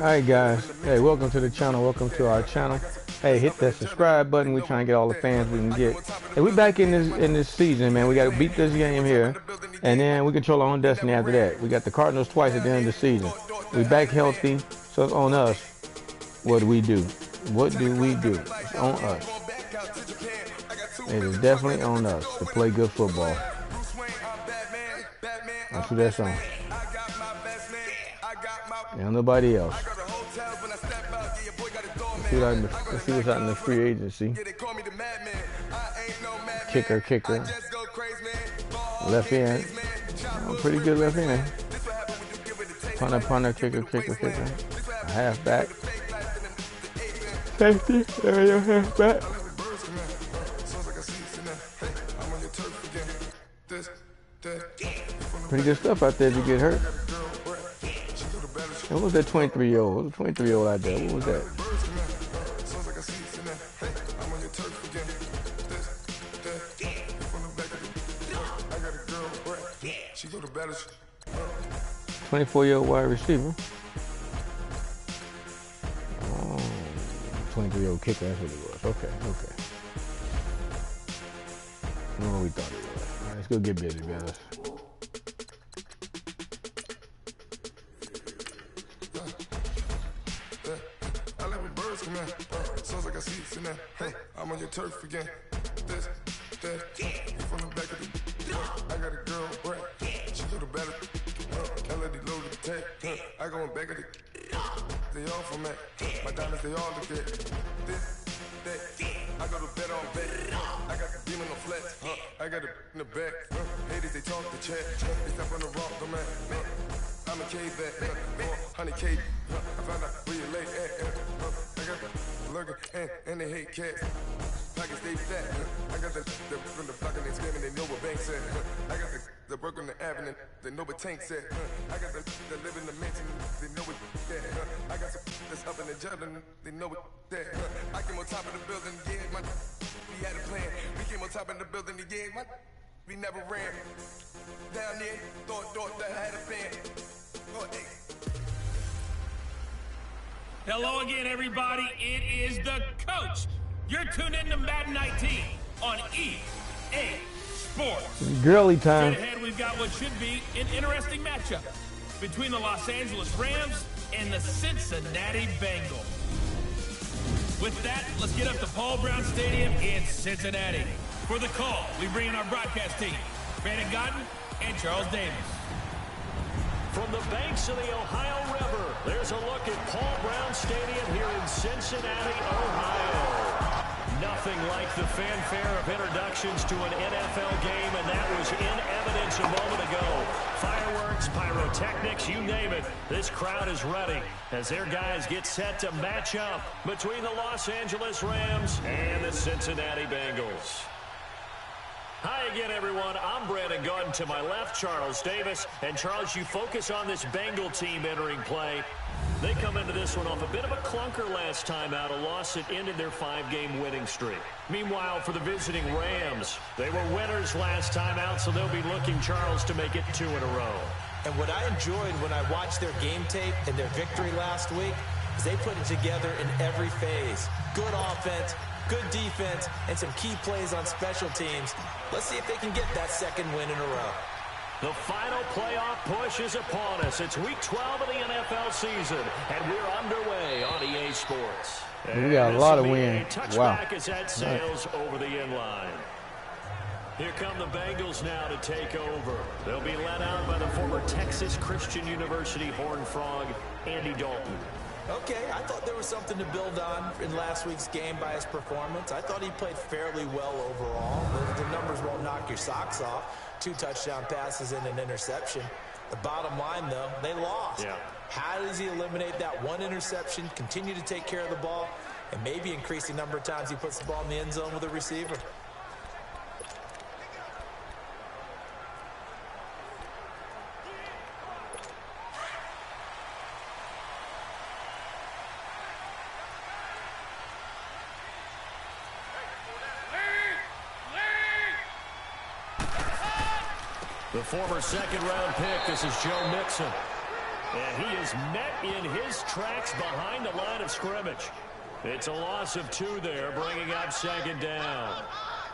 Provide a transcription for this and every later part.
Alright guys, hey, welcome to the channel, welcome to our channel. Hey, hit that subscribe button. We trying to get all the fans we can get. Hey, we back in this season, man. We got to beat this game here, and then we control our own destiny after that. We got the Cardinals twice at the end of the season. We back healthy, so it's on us. What do we do? What do we do? It's on us. It is definitely on us to play good football. Let's do that song. And nobody else. Let's see what's out in the free agency. Kicker. Left end. Oh, pretty good left end. Punter, kicker. Halfback. Safety, there you halfback. Pretty good stuff out there if you get hurt. What was that 23-year-old? What was the 23-year-old out there? What was that? She go to better. 24-year-old wide receiver. Oh, 23-year-old kicker. That's what it was. Okay. What we thought it was. All right, let's go get busy, fellas. Sounds like I see it in that. Hey, I'm on your turf again. This, that, you from the back of the. I got a girl, right? She go to better. I let it load the tag. I go in back of the. They all from that. My diamonds, they all look at. This, that. I go to bed on bed. I got the demon on flat. I got it in the back. Haters, they talk the chat. They step on the rock, the man. I'm a cave back. 100K. I found out where you lay at. I got the lurker and they hate cats. Pockets stay fat. I got the from the block and they screaming, they know what banks at. I got the work on the avenue, they know what tanks at. I got the live in the mansion, they know what that. I got some that's up in the Jordan, they know what that. I came on top of the building, yeah, we had a plan. We came on top of the building, yeah, we never ran. Down there, thought that I had a fan. Oh, hey. Hello again, everybody. It is the coach. You're tuned in to Madden 19 on EA Sports. Girly time. Straight ahead, we've got what should be an interesting matchup between the Los Angeles Rams and the Cincinnati Bengals. With that, let's get up to Paul Brown Stadium in Cincinnati. For the call, we bring in our broadcast team, Brandon Godden and Charles Davis. From the banks of the Ohio River, there's a look at Paul Brown Stadium here in Cincinnati, Ohio. Nothing like the fanfare of introductions to an NFL game, and that was in evidence a moment ago. Fireworks, pyrotechnics, you name it. This crowd is ready as their guys get set to match up between the Los Angeles Rams and the Cincinnati Bengals. Hi again, everyone. I'm Brandon Godden. To my left, Charles Davis. And Charles, you focus on this Bengal team entering play. They come into this one off a bit of a clunker last time out, a loss that ended their 5-game winning streak. Meanwhile, for the visiting Rams, they were winners last time out, so they'll be looking, Charles, to make it 2 in a row. And what I enjoyed when I watched their game tape and their victory last week is they put it together in every phase. Good offense, good defense, and some key plays on special teams. Let's see if they can get that second win in a row. The final playoff push is upon us. It's week 12 of the NFL season, and we're underway on EA Sports. We got a lot of wins. Wow. Touchback as that sails over the inline. Here come the Bengals now to take over. They'll be led out by the former Texas Christian University Horned Frog, Andy Dalton. Okay, I thought there was something to build on in last week's game by his performance. I thought he played fairly well overall. The numbers won't knock your socks off. 2 touchdown passes and an interception. The bottom line, though, they lost. Yeah. How does he eliminate that one interception, continue to take care of the ball, and maybe increase the number of times he puts the ball in the end zone with a receiver? The former second-round pick, this is Joe Mixon. And he is met in his tracks behind the line of scrimmage. It's a loss of 2 there, bringing up second down.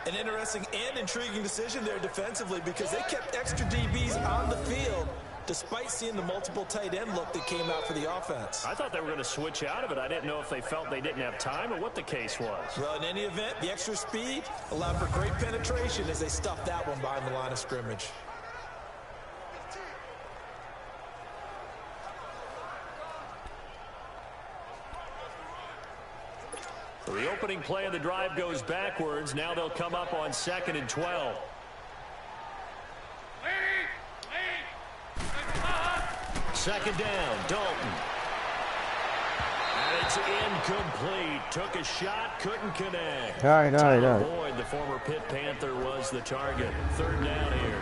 An interesting and intriguing decision there defensively because they kept extra DBs on the field despite seeing the multiple tight end look that came out for the offense. I thought they were going to switch out of it. I didn't know if they felt they didn't have time or what the case was. Well, in any event, the extra speed allowed for great penetration as they stuffed that one behind the line of scrimmage. So the opening play of the drive goes backwards. Now they'll come up on 2nd and 12. Second down, Dalton. And it's incomplete. Took a shot, couldn't connect. All right. Boyd, the former Pitt Panther, was the target. 3rd down here.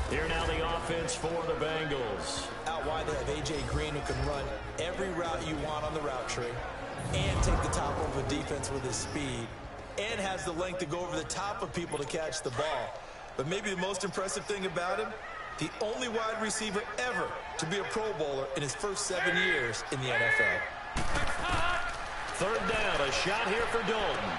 Here now the offense for the Bengals. Out wide they have A.J. Green, who can run every route you want on the route tree and take the top of a defense with his speed and has the length to go over the top of people to catch the ball. But maybe the most impressive thing about him, the only wide receiver ever to be a Pro Bowler in his first 7 years in the NFL. 3rd down, a shot here for Dalton.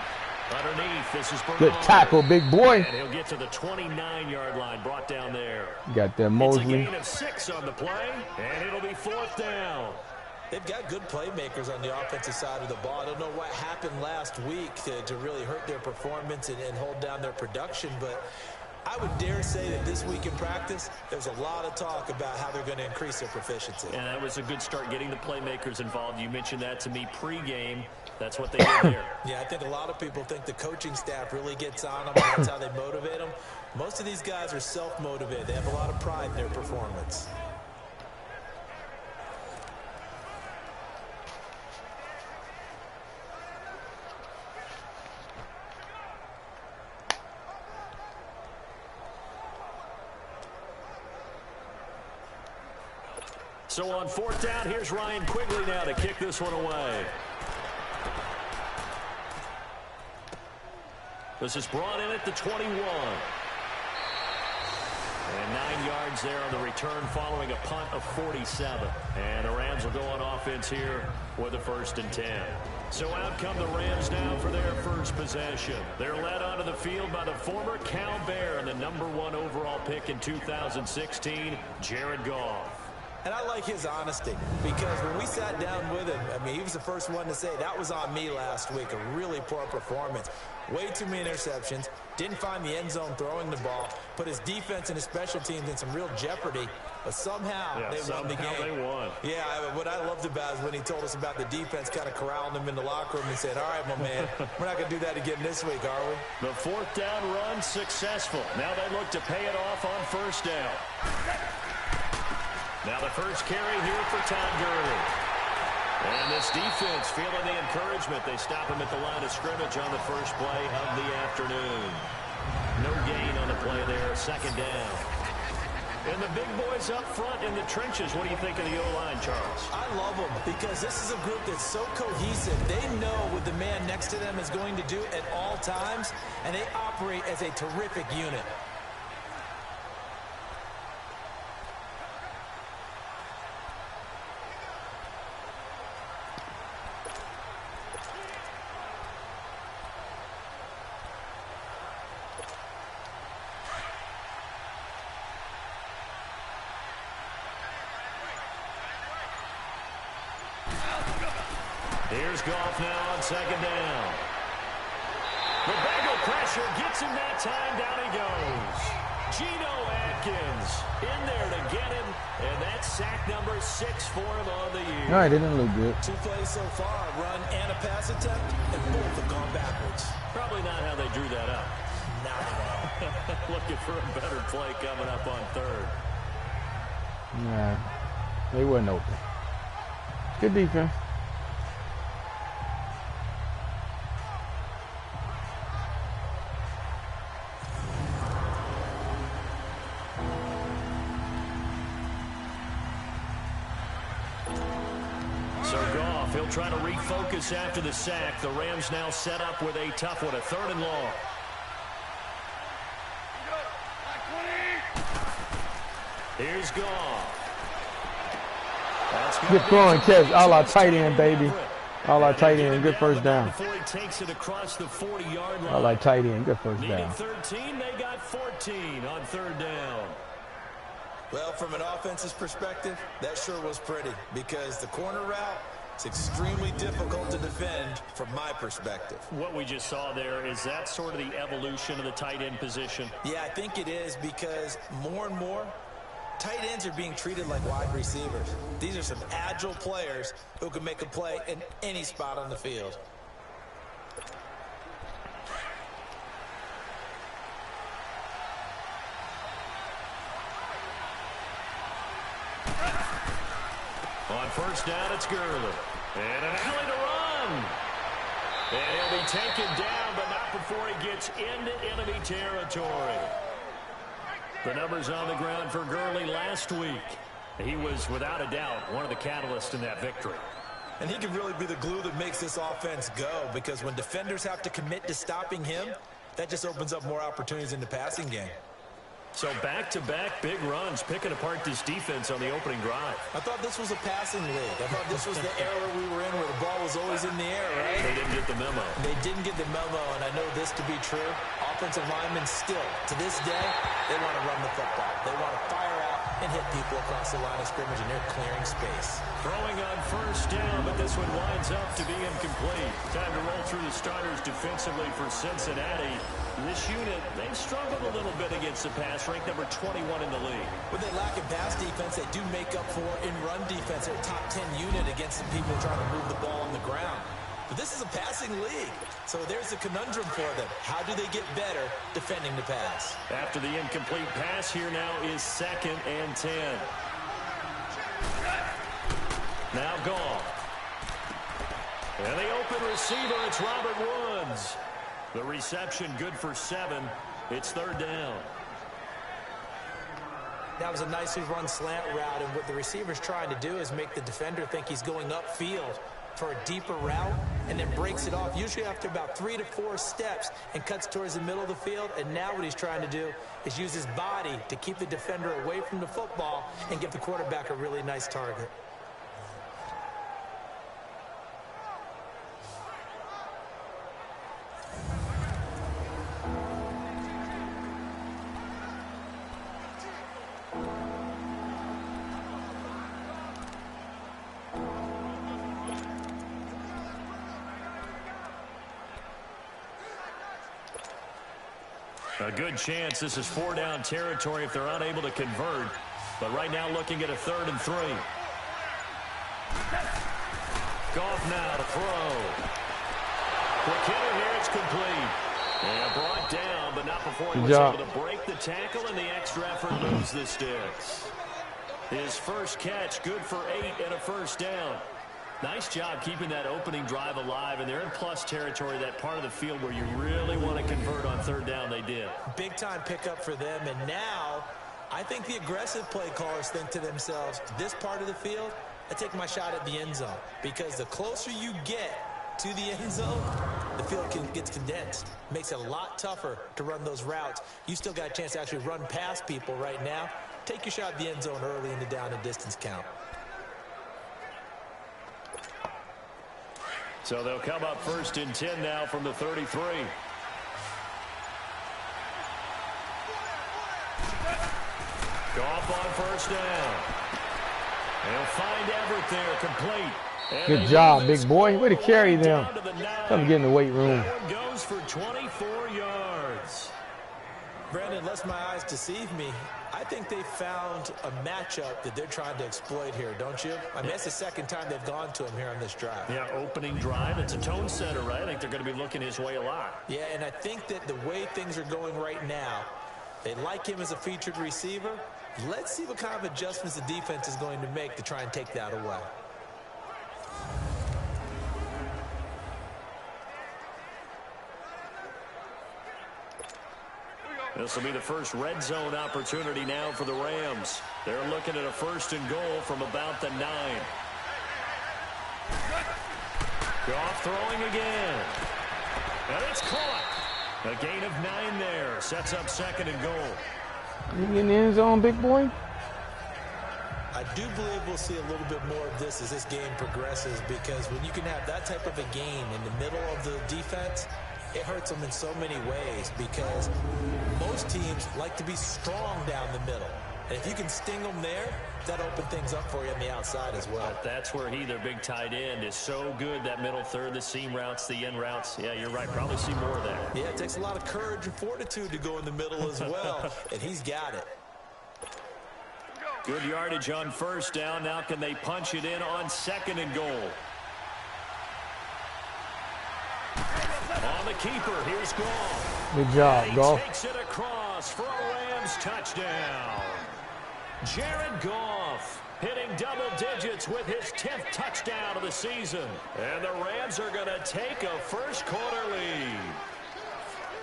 Underneath, this is Bernard. Good tackle, big boy. And he'll get to the 29-yard line, brought down there. Got that Mosley. It's a gain of 6 on the play, and it'll be 4th down. They've got good playmakers on the offensive side of the ball. I don't know what happened last week to really hurt their performance and hold down their production, but I would dare say that this week in practice, there's a lot of talk about how they're going to increase their proficiency. And that was a good start getting the playmakers involved. You mentioned that to me pregame. That's what they did there. Yeah, I think a lot of people think the coaching staff really gets on them, and that's how they motivate them. Most of these guys are self-motivated. They have a lot of pride in their performance. So on 4th down, here's Ryan Quigley now to kick this one away. This is brought in at the 21. And 9 yards there on the return following a punt of 47. And the Rams will go on offense here with a 1st and 10. So out come the Rams now for their first possession. They're led onto the field by the former Cal Bear and the #1 overall pick in 2016, Jared Goff. And I like his honesty because when we sat down with him, I mean, he was the first one to say that was on me last week, a really poor performance. Way too many interceptions, didn't find the end zone throwing the ball, put his defense and his special teams in some real jeopardy, but somehow they won the game. They won. Yeah, what I loved about is when he told us about the defense kind of corralling him in the locker room and said, all right, my man, we're not going to do that again this week, are we? The 4th down run successful. Now they look to pay it off on 1st down. Now the first carry here for Todd Gurley. And this defense feeling the encouragement. They stop him at the line of scrimmage on the first play of the afternoon. No gain on the play there. 2nd down. And the big boys up front in the trenches. What do you think of the O-line, Charles? I love them because this is a group that's so cohesive. They know what the man next to them is going to do at all times, and they operate as a terrific unit. Here's Goff now on 2nd down. The Bengal pressure gets him that time. Down he goes. Geno Atkins in there to get him, and that's sack number 6 for him on the year. All right, it didn't look good. 2 plays so far, a run and a pass attempt, and both have gone backwards. Probably not how they drew that up. Not at all. Looking for a better play coming up on 3rd. Nah, they wasn't open. Good defense. He'll try to refocus after the sack. The Rams now set up with a tough one, a 3rd and long. Here's Goff. Good throw and catch. All our tight end, baby. All our tight end. Good first down. Before he takes it across the 40-yard line. All our tight end. Good first Needing down. 13, they got 14 on third down. Well, from an offense's perspective, that sure was pretty because the corner route is extremely difficult to defend from my perspective. What we just saw there, is that sort of the evolution of the tight end position? Yeah, I think it is because more and more, tight ends are being treated like wide receivers. These are some agile players who can make a play in any spot on the field. On first down, it's Gurley. And an alley to run. And he'll be taken down, but not before he gets into enemy territory. The numbers on the ground for Gurley last week. He was, without a doubt, one of the catalysts in that victory. And he can really be the glue that makes this offense go because when defenders have to commit to stopping him, that just opens up more opportunities in the passing game. So back-to-back big runs, picking apart this defense on the opening drive. I thought this was a passing league. I thought this was the era we were in where the ball was always in the air, right? They didn't get the memo. They didn't get the memo, and I know this to be true. Offensive linemen still, to this day, they want to run the football. They want to fire out and hit people across the line of scrimmage, and they're clearing space. Throwing on first down, but this one winds up to be incomplete. Time to roll through the starters defensively for Cincinnati. This unit, they've struggled a little bit against the pass, ranked number 21 in the league. When they lack in pass defense, they do make up for in run defense. They're a top 10 unit against the people trying to move the ball on the ground. But this is a passing league, so there's a conundrum for them. How do they get better defending the pass? After the incomplete pass, here now is 2nd and 10. Now gone. And the open receiver, it's Robert Woods. The reception good for 7. It's 3rd down. That was a nicely run slant route, and what the receiver's trying to do is make the defender think he's going upfield for a deeper route and then breaks it off, usually after about 3 to 4 steps, and cuts towards the middle of the field. And now what he's trying to do is use his body to keep the defender away from the football and give the quarterback a really nice target. A good chance this is 4-down territory if they're unable to convert. But right now looking at a 3rd and 3. Goff now to throw. Quick hitter here, it's complete. And brought down, but not before he was able to break the tackle, and the extra effort moves the sticks. His first catch, good for 8 and a first down. Nice job keeping that opening drive alive, and they're in plus territory, that part of the field where you really want to convert on 3rd down. They did. Big-time pickup for them, and now I think the aggressive play callers think to themselves, this part of the field, I take my shot at the end zone, because the closer you get to the end zone, the field gets condensed. Makes it a lot tougher to run those routes. You still got a chance to actually run past people right now. Take your shot at the end zone early in the down and distance count. So they'll come up 1st and 10 now from the 33. Goff on first down. They'll find Everett there, complete. And good job, big boy. Way to carry them. Come get in the weight room. That one goes for 24 yards. Brandon, unless my eyes deceive me, I think they found a matchup that they're trying to exploit here, don't you? I mean, that's the 2nd time they've gone to him here on this drive. Yeah, opening drive. It's a tone setter, right? I think they're going to be looking his way a lot. Yeah, and I think that the way things are going right now, they like him as a featured receiver. Let's see what kind of adjustments the defense is going to make to try and take that away. This will be the first red zone opportunity now for the Rams. They're looking at a 1st and goal from about the 9. Goff throwing again. And it's caught. A gain of 9 there. Sets up 2nd and goal. You in the end zone, big boy? I do believe we'll see a little bit more of this as this game progresses, because when you can have that type of a gain in the middle of the defense, it hurts them in so many ways, because most teams like to be strong down the middle. And if you can sting them there, that opens things up for you on the outside as well. But that's where their big tight end, is so good, that middle third, the seam routes, the in routes. Yeah, you're right. Probably see more of that. Yeah, it takes a lot of courage and fortitude to go in the middle as well, and he's got it. Good yardage on first down. Now can they punch it in on 2nd and goal? On the keeper, here's Goff. Good job, Goff. Takes it across for a Rams touchdown. Jared Goff hitting double digits with his 10th touchdown of the season. And the Rams are going to take a first-quarter lead.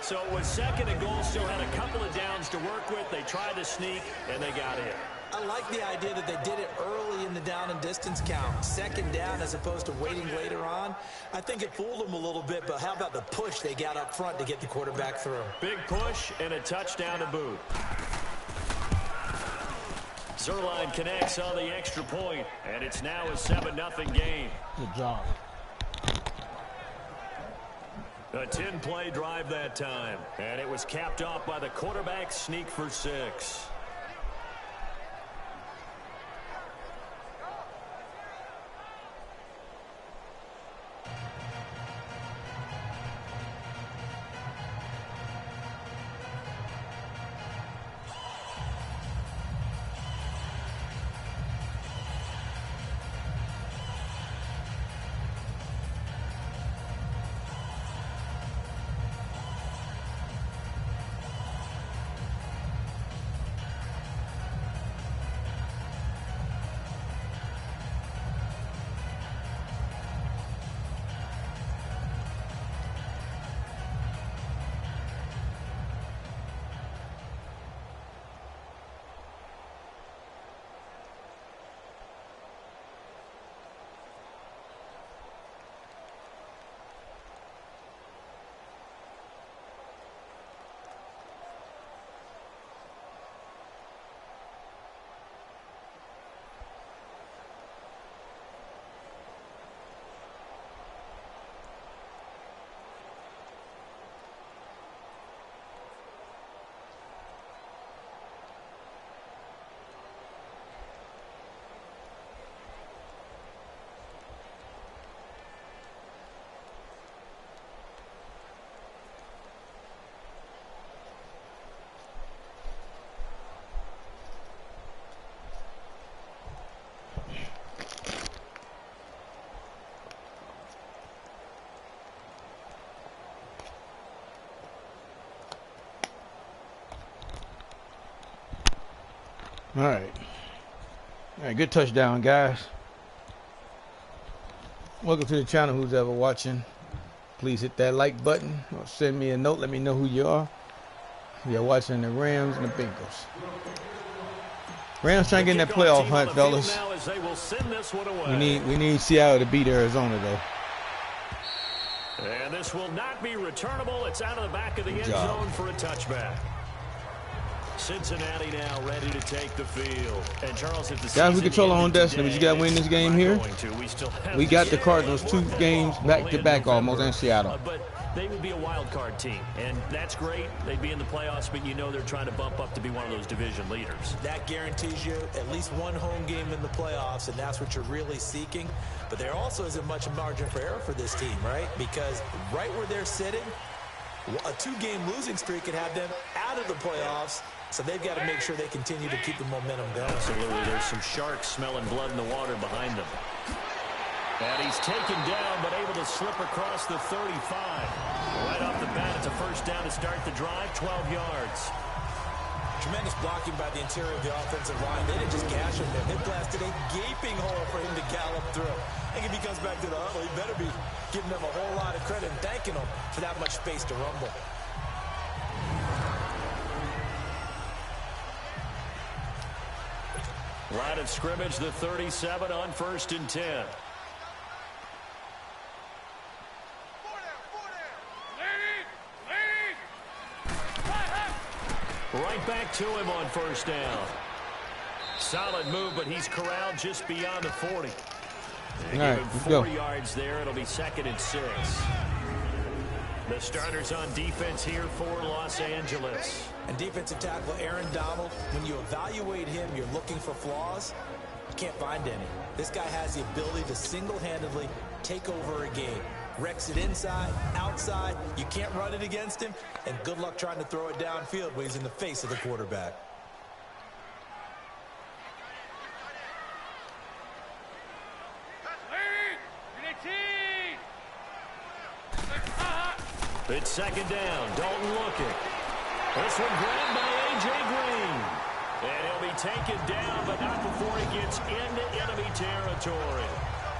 So it was 2nd and goal, still had a couple of downs to work with. They tried to sneak, and they got in. I like the idea that they did it early in the down and distance count. 2nd down as opposed to waiting later on. I think it fooled them a little bit, but how about the push they got up front to get the quarterback through? Big push and a touchdown to boot. Zerline connects on the extra point, and it's now a 7-0 game. Good job. A 10-play drive that time, and it was capped off by the quarterback sneak for 6. All right, good touchdown, guys. Welcome to the channel, who's ever watching. Please hit that like button or send me a note. Let me know who you are. We are watching the Rams and the Bengals. Rams trying to get in that playoff hunt, fellas. We need Seattle to beat Arizona, though. And this will not be returnable. It's out of the back of the end zone for a touchback. Cincinnati now ready to take the field. And Charles, if the guys, we control our own destiny. We just got to win this game here. We got the Cardinals 2 games back-to-back almost in Seattle. But they would be a wild card team, and that's great. They'd be in the playoffs, but you know they're trying to bump up to be one of those division leaders. That guarantees you at least one home game in the playoffs, and that's what you're really seeking. But there also isn't much margin for error for this team, right? Because right where they're sitting, a 2-game losing streak could have them out of the playoffs. So they've got to make sure they continue to keep the momentum going. Absolutely. There's some sharks smelling blood in the water behind them. And he's taken down, but able to slip across the 35. Right off the bat, it's a first down to start the drive, 12 yards. Tremendous blocking by the interior of the offensive line. They didn't just gash him there. They blasted a gaping hole for him to gallop through. I think if he comes back to the huddle, he better be giving them a whole lot of credit and thanking them for that much space to rumble. Line of scrimmage, the 37 on 1st and 10. Right back to him on first down. Solid move, but he's corralled just beyond the 40. All right, give him let's 4 go. yards there. It'll be 2nd and 6. The starters on defense here for Los Angeles. And defensive tackle Aaron Donald, when you evaluate him, you're looking for flaws. You can't find any. This guy has the ability to single-handedly take over a game. Wrecks it inside, outside. You can't run it against him. And good luck trying to throw it downfield when he's in the face of the quarterback. It's 2nd down. Dalton looking. This one grabbed by A.J. Green. And he'll be taken down, but not before he gets into enemy territory.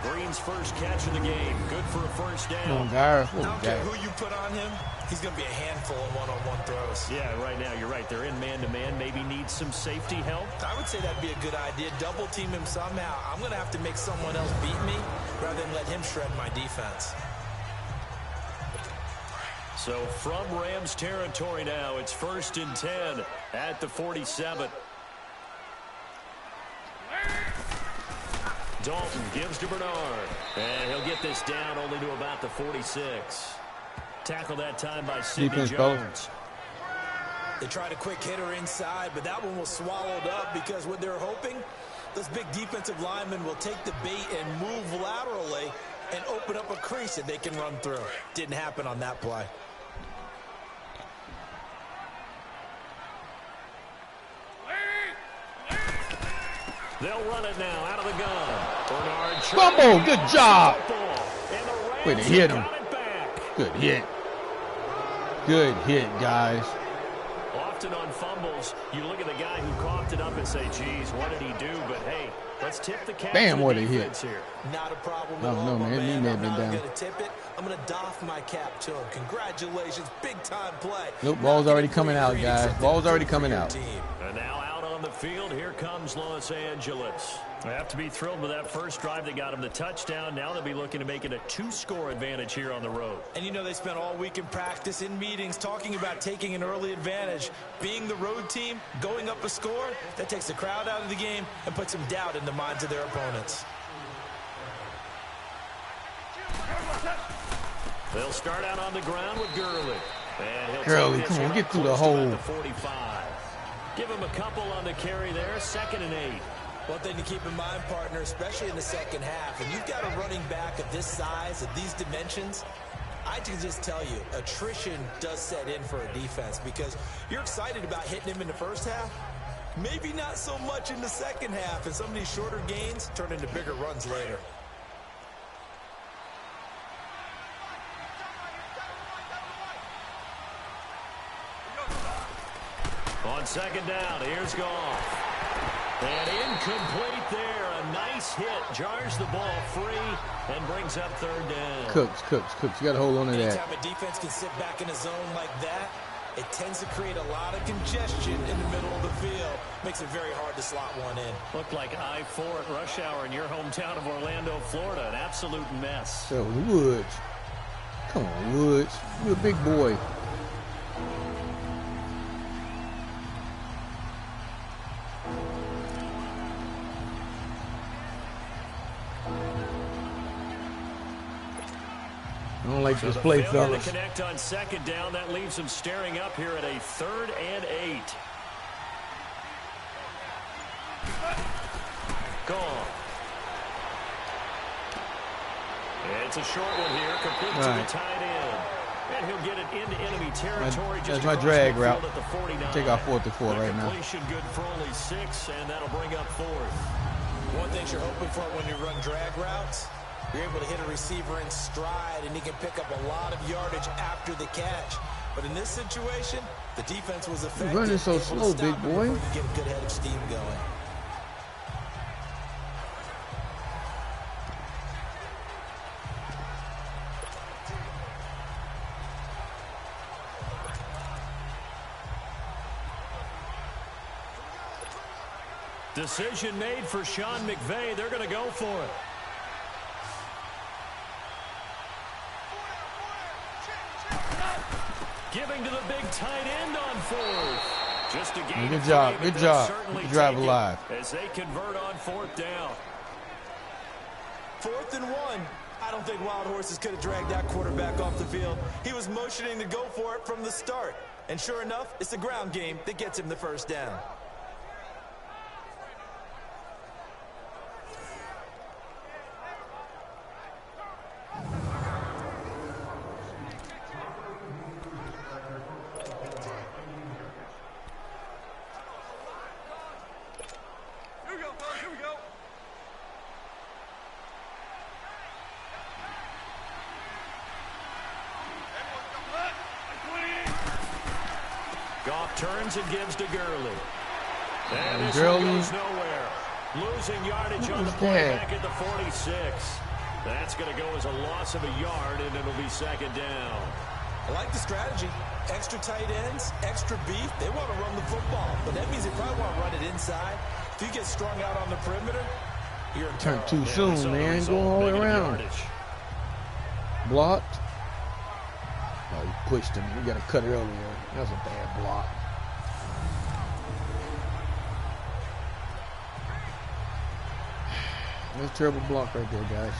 Green's first catch of the game. Good for a first down. Come on, guys. I don't care who you put on him. He's going to be a handful in one-on-one throws. Yeah, right now you're right. They're in man-to-man. Maybe need some safety help. I would say that'd be a good idea. Double team him somehow. I'm going to have to make someone else beat me rather than let him shred my defense. So from Rams territory now, it's 1st and 10 at the 47. Dalton gives to Bernard. And he'll get this down only to about the 46. Tackled that time by Sidney Jones. They tried a quick hitter inside, but that one was swallowed up because what they're hoping, those big defensive linemen will take the bait and move laterally and open up a crease that they can run through. Didn't happen on that play. They'll run it now out of the gun. Bernard. Fumble. Good job. Way to hit him. Good hit. Good hit, guys. Often on fumbles, you look at the guy who coughed it up and say, geez, what did he do? But, hey, let's tip the cap. Bam, what a hit. Here. Not a problem at all, man. His knee may have been down. I'm going to tip it. I'm going to doff my cap to him. Congratulations. Big-time play. Nope, ball's already coming out, guys. Ball's already coming out. And now out on the field, here comes Los Angeles. They have to be thrilled with that first drive that got them the touchdown. Now they'll be looking to make it a 2-score advantage here on the road. And you know they spent all week in practice, in meetings, talking about taking an early advantage. Being the road team, going up a score, that takes the crowd out of the game and puts some doubt in the minds of their opponents. They'll start out on the ground with Gurley. And Gurley, come on, get through the hole. The 45. Give him a couple on the carry there, 2nd and 8. One thing to keep in mind, partner, especially in the second half, and you've got a running back of this size, of these dimensions, I can just tell you, attrition does set in for a defense because you're excited about hitting him in the first half, maybe not so much in the second half, and some of these shorter gains turn into bigger runs later. On 2nd down, here's Goff. And incomplete there. A nice hit. Jars the ball free and brings up 3rd down. Cooks. You got to hold on to that. Anytime a defense can sit back in a zone like that, it tends to create a lot of congestion in the middle of the field. Makes it very hard to slot one in. Looked like I-4 at rush hour in your hometown of Orlando, Florida. An absolute mess. So, Woods. Come on, Woods. You're a big boy. I don't like this play, fellas. To connect on 2nd down, that leaves them staring up here at a 3rd and 8. Gone. It's a short one here, complete to the tight end. And he'll get it into enemy territory. That's my drag route. Take our 4th and 4 right now. Completion good for only 6, and that'll bring up 4th. One thing you're hoping for when you run drag routes, you're able to hit a receiver in stride, and he can pick up a lot of yardage after the catch. But in this situation, the defense was effective. You're running so slow, big boy. You get a good head of steam going. Decision made for Sean McVay. They're going to go for it. Giving to the big tight end on 4th. Just a gain Good of job. three, Good but job. they'll certainly Drive take it alive. as they convert on 4th down. 4th and 1. I don't think Wild Horses could have dragged that quarterback off the field. He was motioning to go for it from the start. And sure enough, it's the ground game that gets him the first down. Goff turns and gives to Gurley. And this Gurley one goes nowhere. Losing yardage on the play back at the 46. That's going to go as a loss of a yard, and it'll be 2nd down. I like the strategy. Extra tight ends, extra beef. They want to run the football, but that means they probably want to run it inside. If you get strung out on the perimeter, you're in Turn trouble. too soon, man. Go all the way around. Blocked. Oh, he pushed him. We got to cut earlier. That was a bad block. That's a terrible block right there, guys.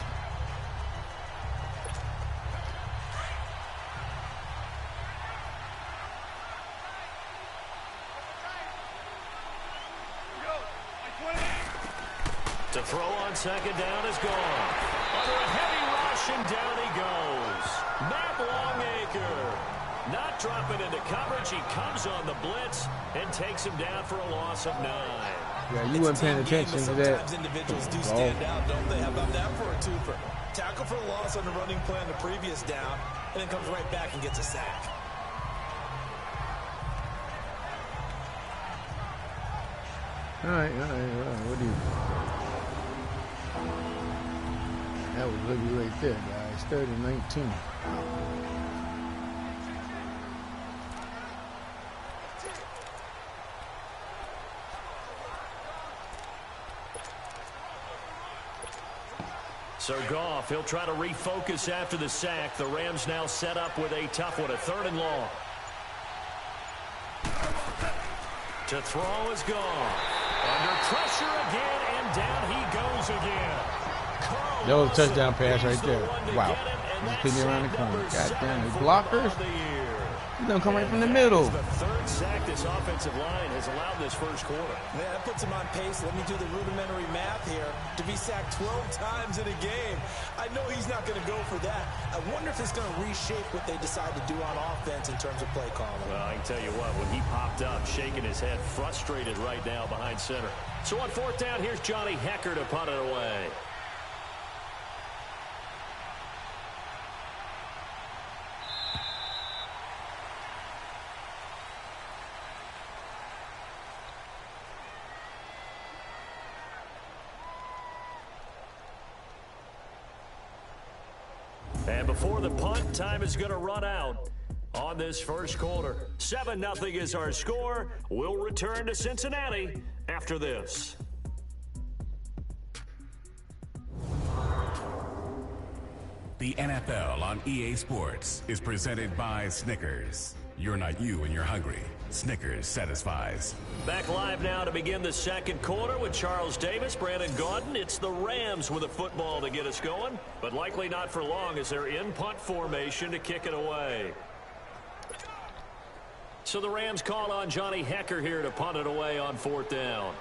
To throw on 2nd down is gone. Under a heavy rush, and down he goes. Matt Longacre not dropping into coverage. He comes on the blitz and takes him down for a loss of 9. Yeah, you weren't paying attention to that. Sometimes individuals do stand out, don't they? How about that for a twofer? Tackle for a loss on the running play on the previous down, and then comes right back and gets a sack. All right. What do you? That was lucky right there, guys. 30-19. So Goff, he'll try to refocus after the sack. The Rams now set up with a tough one, a 3rd and long. To throw is gone. Under pressure again, and down he goes again. That was a touchdown pass right there. Wow. Just put me around the corner. Goddamn, the blockers. He's going to come right from the middle. The 3rd sack this offensive line has allowed this first quarter. Yeah, that puts him on pace. Let me do the rudimentary math here. To be sacked 12 times in a game, I know he's not going to go for that. I wonder if it's going to reshape what they decide to do on offense in terms of play calling. Well, I can tell you what, when he popped up, shaking his head, frustrated right now behind center. So on 4th down, here's Johnny Hecker to punt it away. And before the punt, time is going to run out on this first quarter. 7-0 is our score. We'll return to Cincinnati after this. The NFL on EA Sports is presented by Snickers. You're not you and you're hungry. Snickers satisfies. Back live now to begin the second quarter with Charles Davis, Brandon Gaudin. It's the Rams with a football to get us going, but likely not for long as they're in punt formation to kick it away. So the Rams call on Johnny Hecker here to punt it away on 4th down.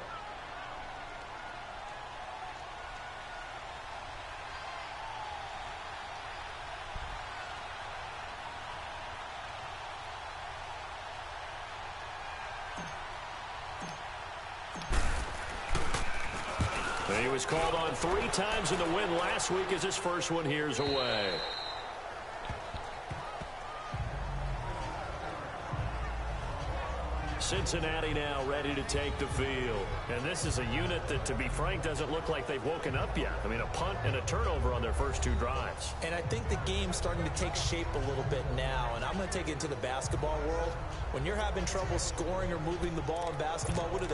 He was called on 3 times in the win last week as his first one here's away. Cincinnati now ready to take the field. And this is a unit that, to be frank, doesn't look like they've woken up yet. I mean, a punt and a turnover on their first 2 drives. And I think the game's starting to take shape a little bit now, and I'm going to take it to the basketball world. When you're having trouble scoring or moving the ball in basketball, what do?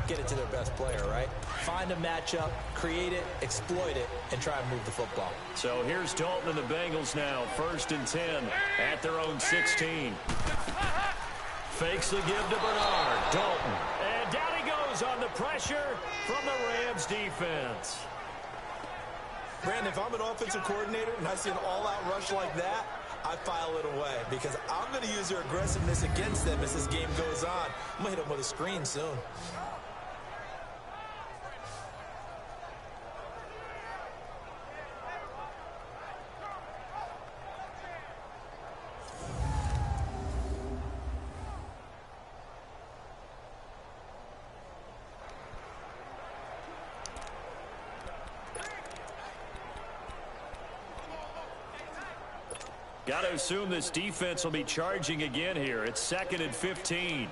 Get it to their best player, right? Find a matchup, create it, exploit it, and try and move the football. So here's Dalton and the Bengals now, 1st and 10 at their own 16. Fakes the give to Bernard. Dalton. And down he goes on the pressure from the Rams defense. Brandon, if I'm an offensive coordinator and I see an all-out rush like that, I file it away because I'm going to use their aggressiveness against them as this game goes on. I'm going to hit them with a screen soon. Got to assume this defense will be charging again here. It's 2nd and 15.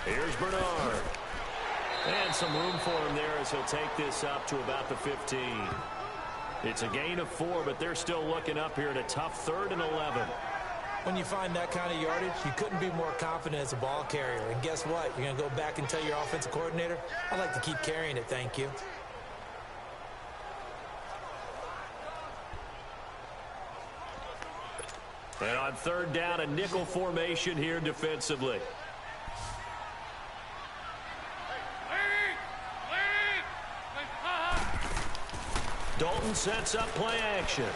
Here's Bernard. And some room for him there as he'll take this up to about the 15. It's a gain of 4, but they're still looking up here at a tough 3rd and 11. When you find that kind of yardage, you couldn't be more confident as a ball carrier. And guess what? You're going to go back and tell your offensive coordinator, I'd like to keep carrying it, thank you. And on 3rd down, a nickel formation here defensively. Dalton sets up play action.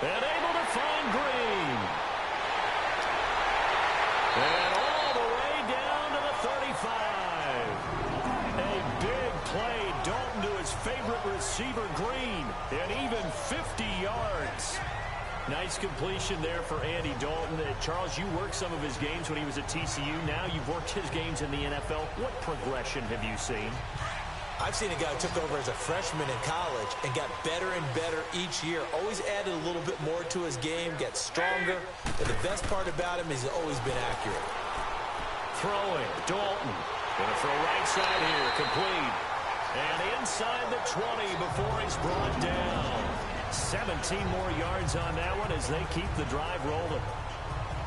And able to find Green. And all the way down to the 35. A big play. Dalton to his favorite receiver, Green. And even 50 yards. Nice completion there for Andy Dalton. Charles, you worked some of his games when he was at TCU. Now you've worked his games in the NFL. What progression have you seen? I've seen a guy who took over as a freshman in college and got better and better each year. Always added a little bit more to his game, gets stronger. But the best part about him is he's always been accurate. Throwing, Dalton. Gonna throw right side here, complete. And inside the 20 before he's brought down. 17 more yards on that one as they keep the drive rolling.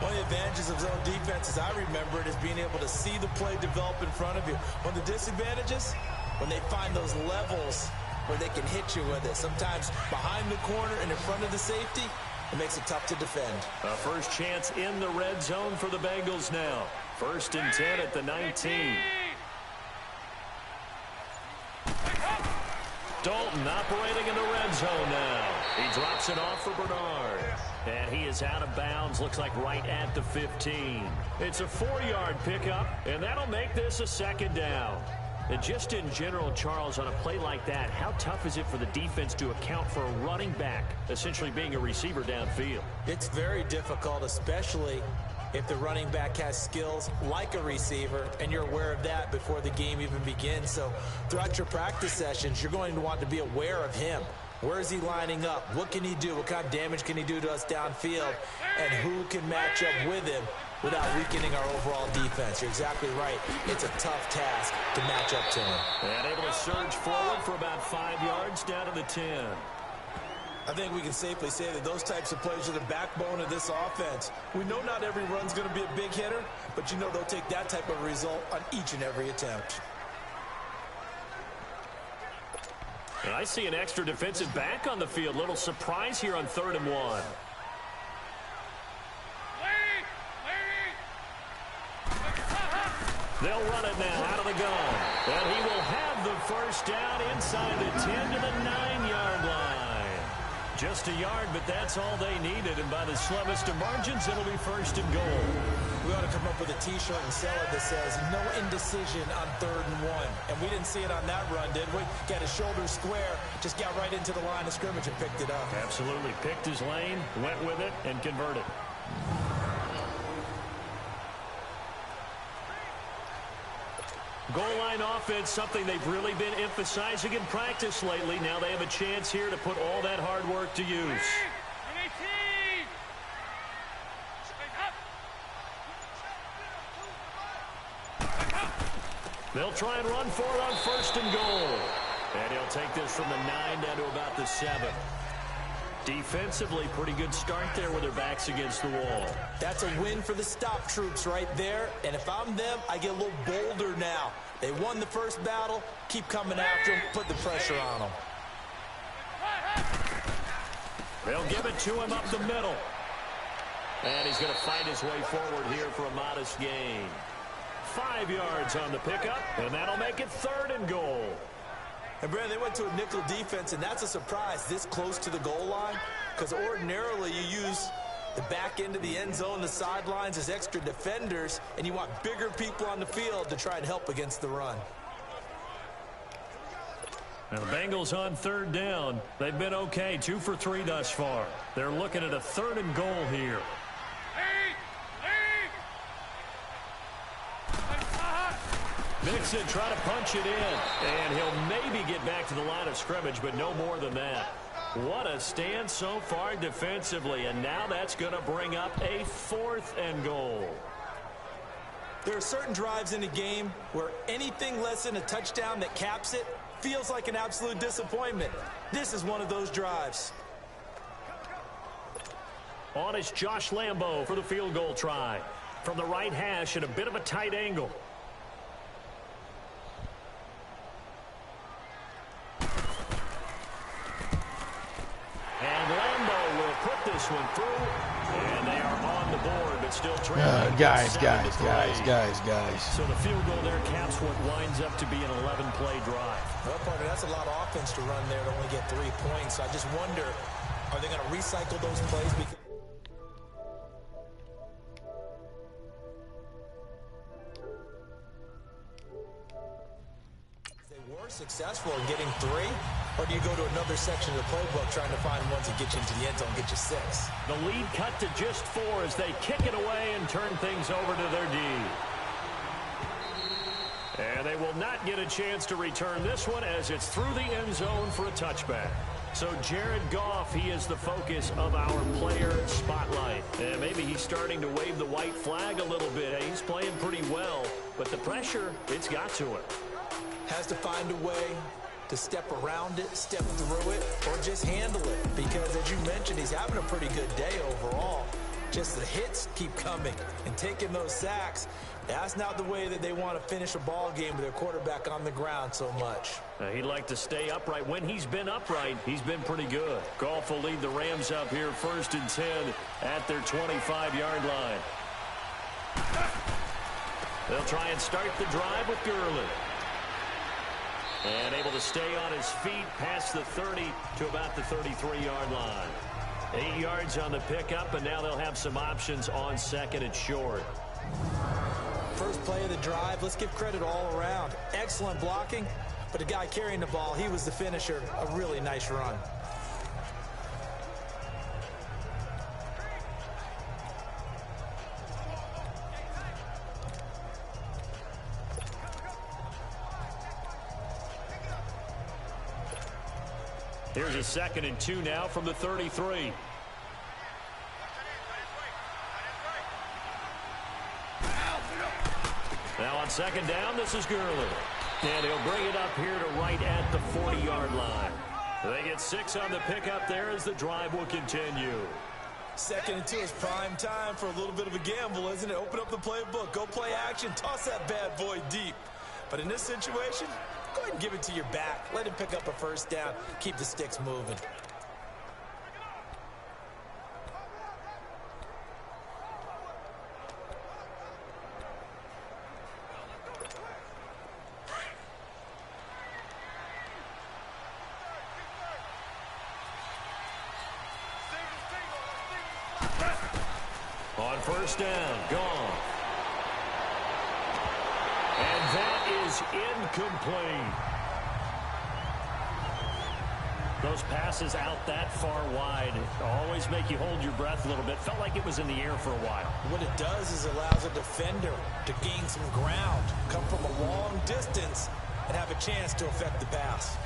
One of the advantages of zone defense, as I remember it, is being able to see the play develop in front of you. One of the disadvantages, when they find those levels where they can hit you with it. Sometimes behind the corner and in front of the safety, it makes it tough to defend. A first chance in the red zone for the Bengals now. 1st and 10 at the 19. Dalton operating in the red zone now. He drops it off for Bernard. And he is out of bounds, looks like right at the 15. It's a 4-yard pickup, and that'll make this a 2nd down. And just in general, Charles, on a play like that, how tough is it for the defense to account for a running back essentially being a receiver downfield? It's very difficult, especially if the running back has skills like a receiver, and you're aware of that before the game even begins. So throughout your practice sessions, you're going to want to be aware of him. Where is he lining up? What can he do? What kind of damage can he do to us downfield? And who can match up with him without weakening our overall defense? You're exactly right. It's a tough task to match up to him. And able to surge forward for about 5 yards down to the 10. I think we can safely say that those types of plays are the backbone of this offense. We know not every run's going to be a big hitter, but you know they'll take that type of result on each and every attempt. And I see an extra defensive back on the field. Little surprise here on 3rd and 1. They'll run it now out of the gun. And he will have the first down inside the 10 to the 9-yard line. Just a yard, but that's all they needed. And by the slimmest of margins, it'll be 1st and goal. We ought to come up with a T-shirt and sell it that says, no indecision on 3rd and 1. And we didn't see it on that run, did we? Got his shoulders square, just got right into the line of scrimmage and picked it up. Absolutely. Picked his lane, went with it, and converted. Goal line offense, something they've really been emphasizing in practice lately. Now they have a chance here to put all that hard work to use. They'll try and run for it on 1st and goal. And he'll take this from the 9 down to about the 7. Defensively, pretty good start there with their backs against the wall. That's a win for the stop troops right there. And if I'm them, I get a little bolder now. They won the first battle. Keep coming after them. Put the pressure on them. They'll give it to him up the middle. And he's going to fight his way forward here for a modest gain. 5 yards on the pickup, and that'll make it 3rd and goal. And, Brandon, they went to a nickel defense, and that's a surprise this close to the goal line, because ordinarily you use the back end of the end zone, the sidelines as extra defenders, and you want bigger people on the field to try and help against the run. Now the Bengals on 3rd down. They've been okay, 2 for 3 thus far. They're looking at a 3rd and goal here. Mixon trying to punch it in, and he'll maybe get back to the line of scrimmage, but no more than that. What a stand so far defensively, and now that's going to bring up a 4th and goal. There are certain drives in a game where anything less than a touchdown that caps it feels like an absolute disappointment. This is one of those drives. On is Josh Lambo for the field goal try. From the right hash at a bit of a tight angle. And Lambo will put this one through. And they are on the board, but still trailing. Guys. So the field goal there caps what winds up to be an 11-play drive. Well, partner, that's a lot of offense to run there to only get 3 points. So I just wonder, are they going to recycle those plays? Because they were successful in getting 3, or do you go to another section of the playbook trying to find ones that get you into the end zone, get you 6? The lead cut to just 4 as they kick it away and turn things over to their D. And they will not get a chance to return this one as it's through the end zone for a touchback. So Jared Goff, he is the focus of our player spotlight. And maybe he's starting to wave the white flag a little bit. He's playing pretty well, but the pressure, it's got to him. Has to find a way to step around it, step through it, or just handle it. Because as you mentioned, he's having a pretty good day overall. Just the hits keep coming and taking those sacks. That's not the way that they want to finish a ball game with their quarterback on the ground so much. He'd like to stay upright. When he's been upright, he's been pretty good. Goff will lead the Rams up here 1st and 10 at their 25-yard line. They'll try and start the drive with Gurley. And able to stay on his feet past the 30 to about the 33-yard line. 8 yards on the pickup, and now they'll have some options on 2nd and short. First play of the drive, let's give credit all around. Excellent blocking, but the guy carrying the ball, he was the finisher. A really nice run. Here's a 2nd and 2 now from the 33. Now on 2nd down, this is Gurley. And he'll bring it up here to right at the 40-yard line. They get 6 on the pickup there as the drive will continue. 2nd and 2 is prime time for a little bit of a gamble, isn't it? Open up the playbook, go play action, toss that bad boy deep. But in this situation, go ahead and give it to your back. Let him pick up a 1st down, keep the sticks moving. On 1st down, gone. And that is incomplete. Those passes out that far wide always make you hold your breath a little bit. Felt like it was in the air for a while. What it does is allows a defender to gain some ground, come from a long distance, and have a chance to affect the pass.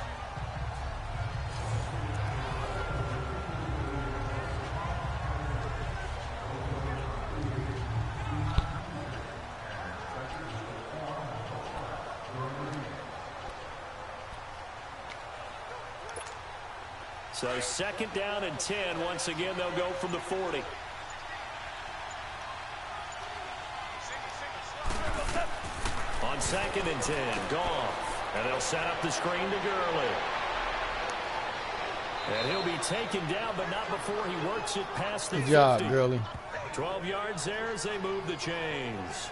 So 2nd down and 10. Once again, they'll go from the 40. On 2nd and 10, Goff. And they'll set up the screen to Gurley. And he'll be taken down, but not before he works it past the 50. Good job, girlie. 12 yards there as they move the chains.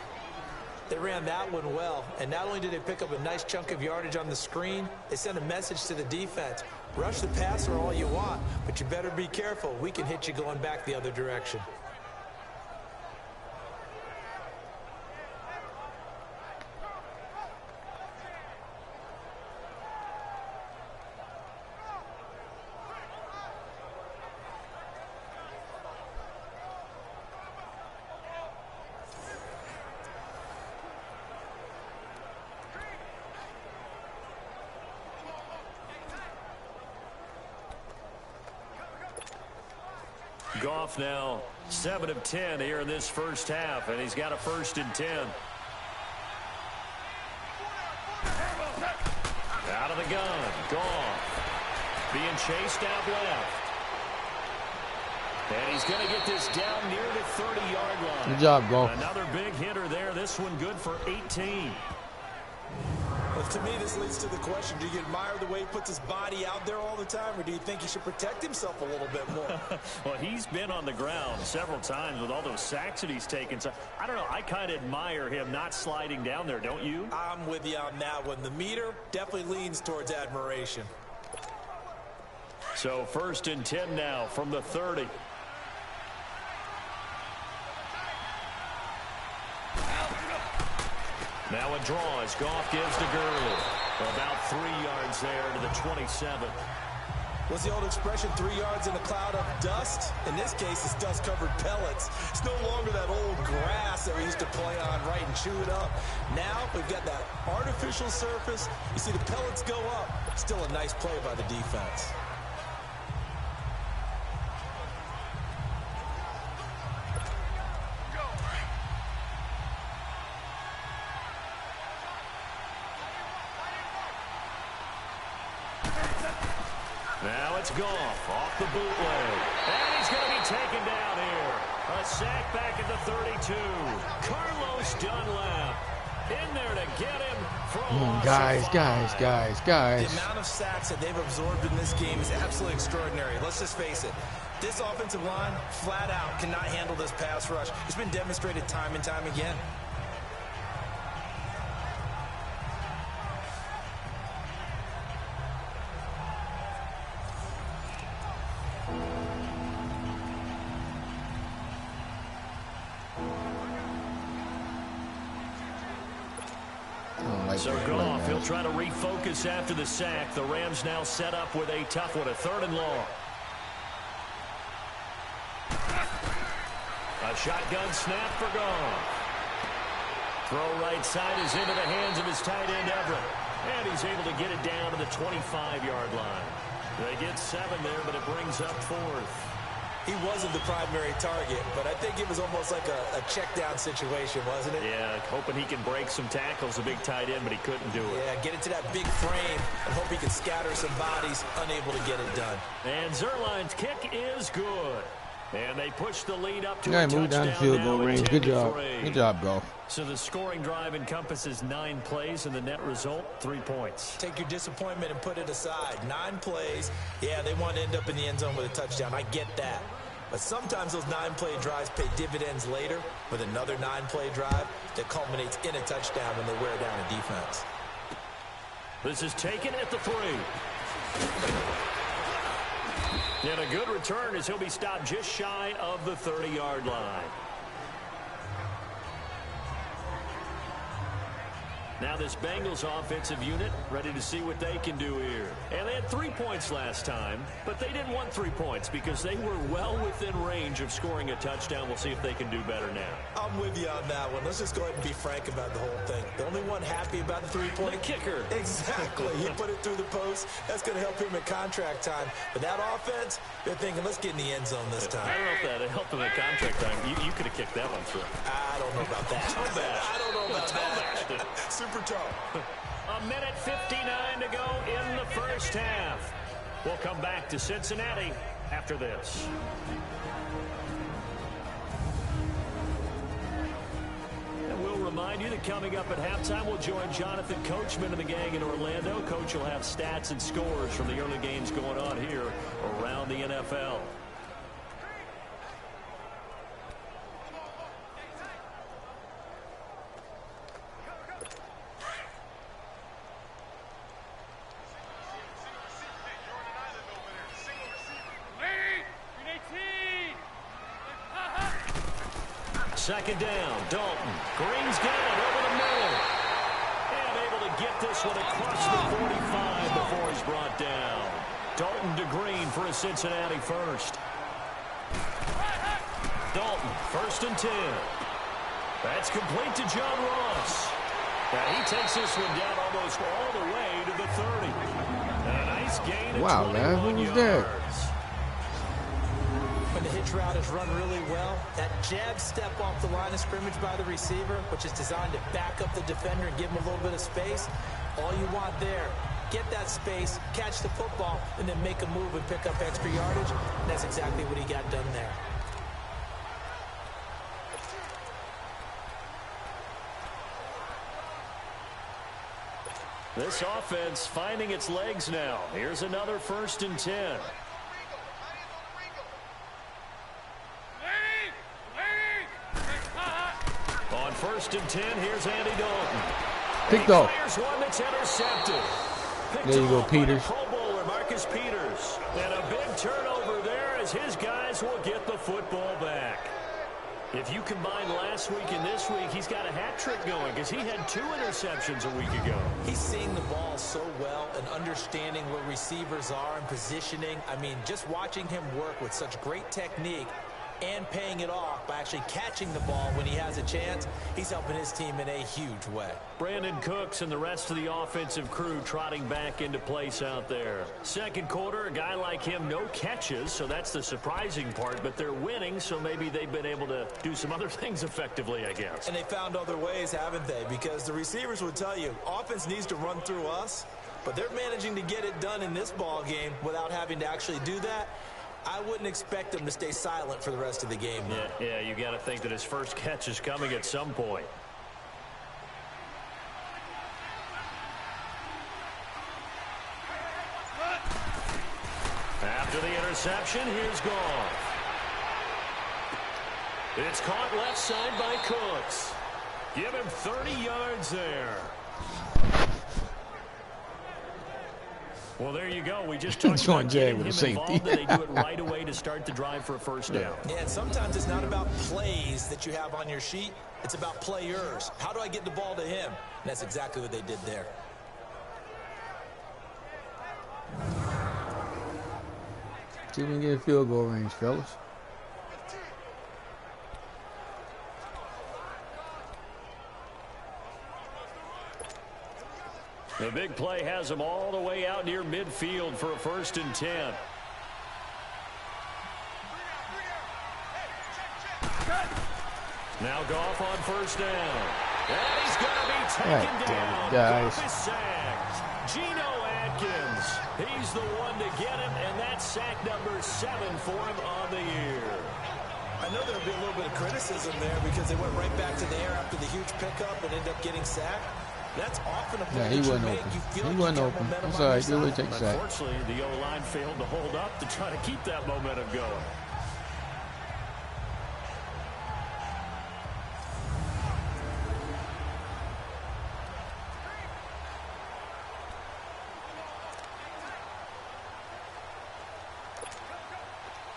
They ran that one well, and not only did they pick up a nice chunk of yardage on the screen, they sent a message to the defense. Rush the passer all you want, but you better be careful. We can hit you going back the other direction. Goff now 7 of 10 here in this first half, and he's got a 1st and 10. Out of the gun, Goff being chased out left. And he's going to get this down near the 30-yard line. Good job, Goff. Another big hitter there. This one good for 18. Well, to me, this leads to the question, do you admire the way he puts his body out there all the time, or do you think he should protect himself a little bit more? Well, he's been on the ground several times with all those sacks that he's taken. So, I don't know. I kind of admire him not sliding down there, don't you? I'm with you on that one. The meter definitely leans towards admiration. So 1st and 10 now from the 30. Now a draw as Goff gives to Gurley. About 3 yards there to the 27. What's the old expression, 3 yards in a cloud of dust? In this case, it's dust-covered pellets. It's no longer that old grass that we used to play on, right, and chew it up. Now we've got that artificial surface. You see the pellets go up. Still a nice play by the defense. Now it's Goff off the bootleg. And he's going to be taken down here. A sack back at the 32. Carlos Dunlap in there to get him from Guys. The amount of sacks that they've absorbed in this game is absolutely extraordinary. Let's just face it. This offensive line, flat out, cannot handle this pass rush. It's been demonstrated time and time again. So Goff, he'll try to refocus after the sack. The Rams now set up with a tough one, a 3rd and long. A shotgun snap for Goff. Throw right side is into the hands of his tight end, Everett. And he's able to get it down to the 25-yard line. They get 7 there, but it brings up 4th. He wasn't the primary target, but I think it was almost like a check-down situation, wasn't it? Yeah, hoping he can break some tackles, a big tight end, but he couldn't do it. Yeah, get into that big frame and hope he can scatter some bodies, unable to get it done. And Zerline's kick is good. And they push the lead up to a move down the touchdown field now goal at range. 10-3. Good job. Good job, Goff. So the scoring drive encompasses 9 plays, and the net result, 3 points. Take your disappointment and put it aside. 9 plays. Yeah, they want to end up in the end zone with a touchdown. I get that. But sometimes those 9-play drives pay dividends later with another 9-play drive that culminates in a touchdown when they wear down a defense. This is taken at the 3. And a good return as he'll be stopped just shy of the 30-yard line. Now this Bengals offensive unit ready to see what they can do here. And they had 3 points last time, but they didn't want 3 points because they were well within range of scoring a touchdown. We'll see if they can do better now. I'm with you on that one. Let's just go ahead and be frank about the whole thing. The only one happy about the 3-point? The kicker. Exactly. He put it through the post. That's going to help him at contract time. But that offense, they're thinking, let's get in the end zone this time. I don't know if that helped him at contract time. You could have kicked that one through. I don't know about that. I don't know about that. Super tough. A minute 59 to go in the first half. We'll come back to Cincinnati after this. And we'll remind you that coming up at halftime, we'll join Jonathan Coachman and the gang in Orlando. Coach will have stats and scores from the early games going on here around the NFL. Second down, Dalton. Green's got it over the middle. And able to get this one across the 45 before he's brought down. Dalton to Green for a Cincinnati first. Dalton, 1st and 10. That's complete to John Ross. Now he takes this one down almost all the way to the 30. A nice gain of 21 yards. When the hitch route is run really well, that jab step off the line of scrimmage by the receiver, which is designed to back up the defender and give him a little bit of space, all you want there, get that space, catch the football, and then make a move and pick up extra yardage. And that's exactly what he got done there. This offense finding its legs now. Here's another 1st and 10. On 1st and 10, here's Andy Dalton. Picked off. One that's intercepted. There you go, Peters. Pro Bowler Marcus Peters. And a big turnover there as his guys will get the football back. If you combine last week and this week, he's got a hat trick going because he had 2 interceptions a week ago. He's seeing the ball so well and understanding where receivers are and positioning. I mean, just watching him work with such great technique and paying it off by actually catching the ball when he has a chance, he's helping his team in a huge way. Brandon Cooks and the rest of the offensive crew trotting back into place out there. Second quarter, a guy like him, no catches, so that's the surprising part, but they're winning, so maybe they've been able to do some other things effectively, I guess. And they found other ways, haven't they? Because the receivers would tell you, offense needs to run through us, but they're managing to get it done in this ball game without having to actually do that. I wouldn't expect him to stay silent for the rest of the game. Yeah, you got to think that his first catch is coming at some point. After the interception, here's Goff. It's caught left side by Cooks. Give him 30 yards there. Well, there you go. We just talked about getting him involved, and they do it right away to start the drive for a first down. Yeah, and sometimes it's not about plays that you have on your sheet. It's about players. How do I get the ball to him? And that's exactly what they did there. See if we can get a field goal range, fellas. The big play has him all the way out near midfield for a 1st and 10. Now Goff on 1st down. And he's going to be taken down. Guys. Goff is sacked. Geno Atkins. He's the one to get him, and that's sack number 7 for him on the year. I know there'll be a little bit of criticism there because they went right back to the air after the huge pickup and ended up getting sacked. That's often a play he wasn't open. He wasn't open. That's all right. Really take a sack. Unfortunately, the O-line failed to hold up to try to keep that momentum going.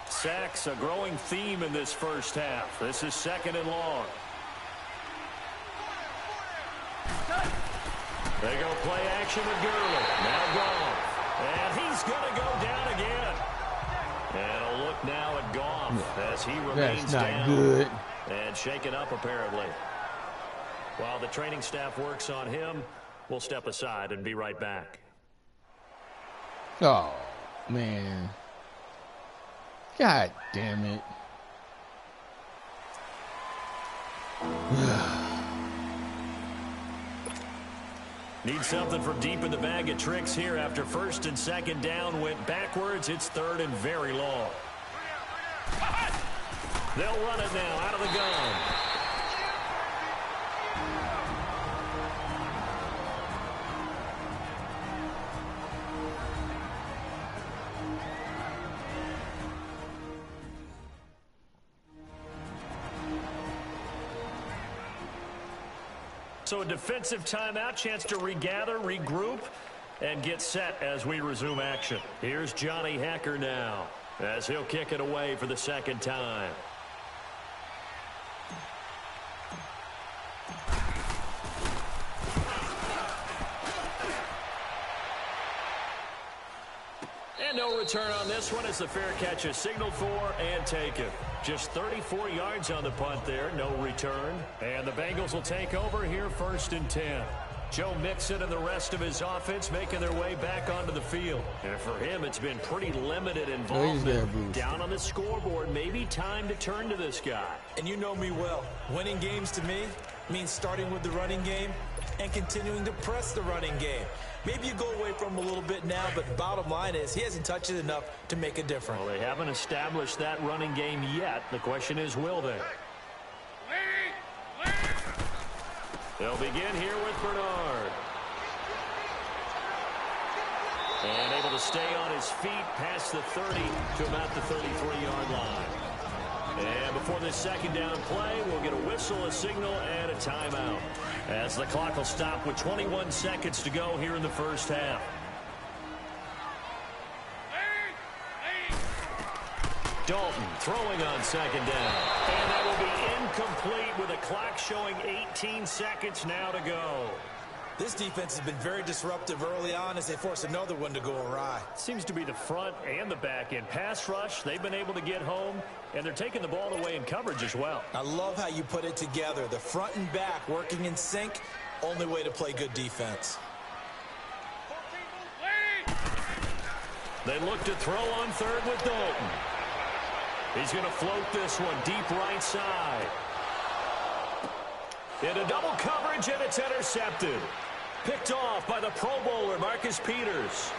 Sacks, a growing theme in this first half. This is 2nd and long. They go play action with Gurley. Now Goff. And he's going to go down again. And a look now at Goff as he remains down. Good. And shaken up apparently. While the training staff works on him, we'll step aside and be right back. Oh, man. God damn it. Need something from deep in the bag of tricks here after 1st and 2nd down went backwards. It's 3rd and very long. They'll run it now out of the gun. So a defensive timeout, chance to regather, regroup, and get set as we resume action. Here's Johnny Hecker now as he'll kick it away for the second time. And no return on this one as the fair catch is signaled for and taken. Just 34 yards on the punt there, no return. And the Bengals will take over here 1st and 10. Joe Mixon and the rest of his offense making their way back onto the field. And for him, it's been pretty limited involvement. Down on the scoreboard, maybe time to turn to this guy. And you know me well. Winning games to me means starting with the running game and continuing to press the running game. Maybe you go away from him a little bit now, but the bottom line is he hasn't touched it enough to make a difference. Well, they haven't established that running game yet. The question is, will they? They'll begin here with Bernard. And able to stay on his feet past the 30 to about the 33-yard line. And before this second down play, we'll get a whistle, a signal, and a timeout, as the clock will stop with 21 seconds to go here in the first half. Dalton throwing on second down. And that will be incomplete with a clock showing 18 seconds now to go. This defense has been very disruptive early on as they force another one to go awry. Seems to be the front and the back end. Pass rush, they've been able to get home, and they're taking the ball away in coverage as well. I love how you put it together. The front and back working in sync, only way to play good defense. They look to throw on third with Dalton. He's going to float this one deep right side. Into double coverage, and it's intercepted. Picked off by the Pro Bowler, Marcus Peters.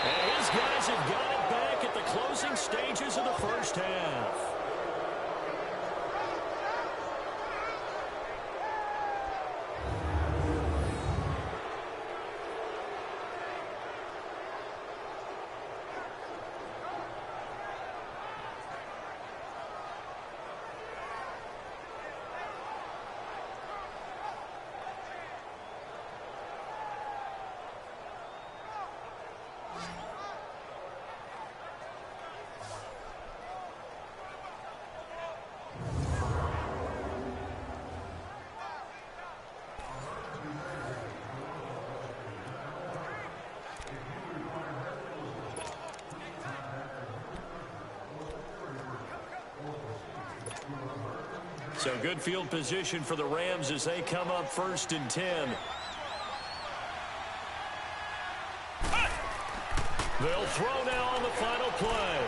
And his guys have got it back at the closing stages of the first half. So good field position for the Rams as they come up 1st and 10. They'll throw now on the final play.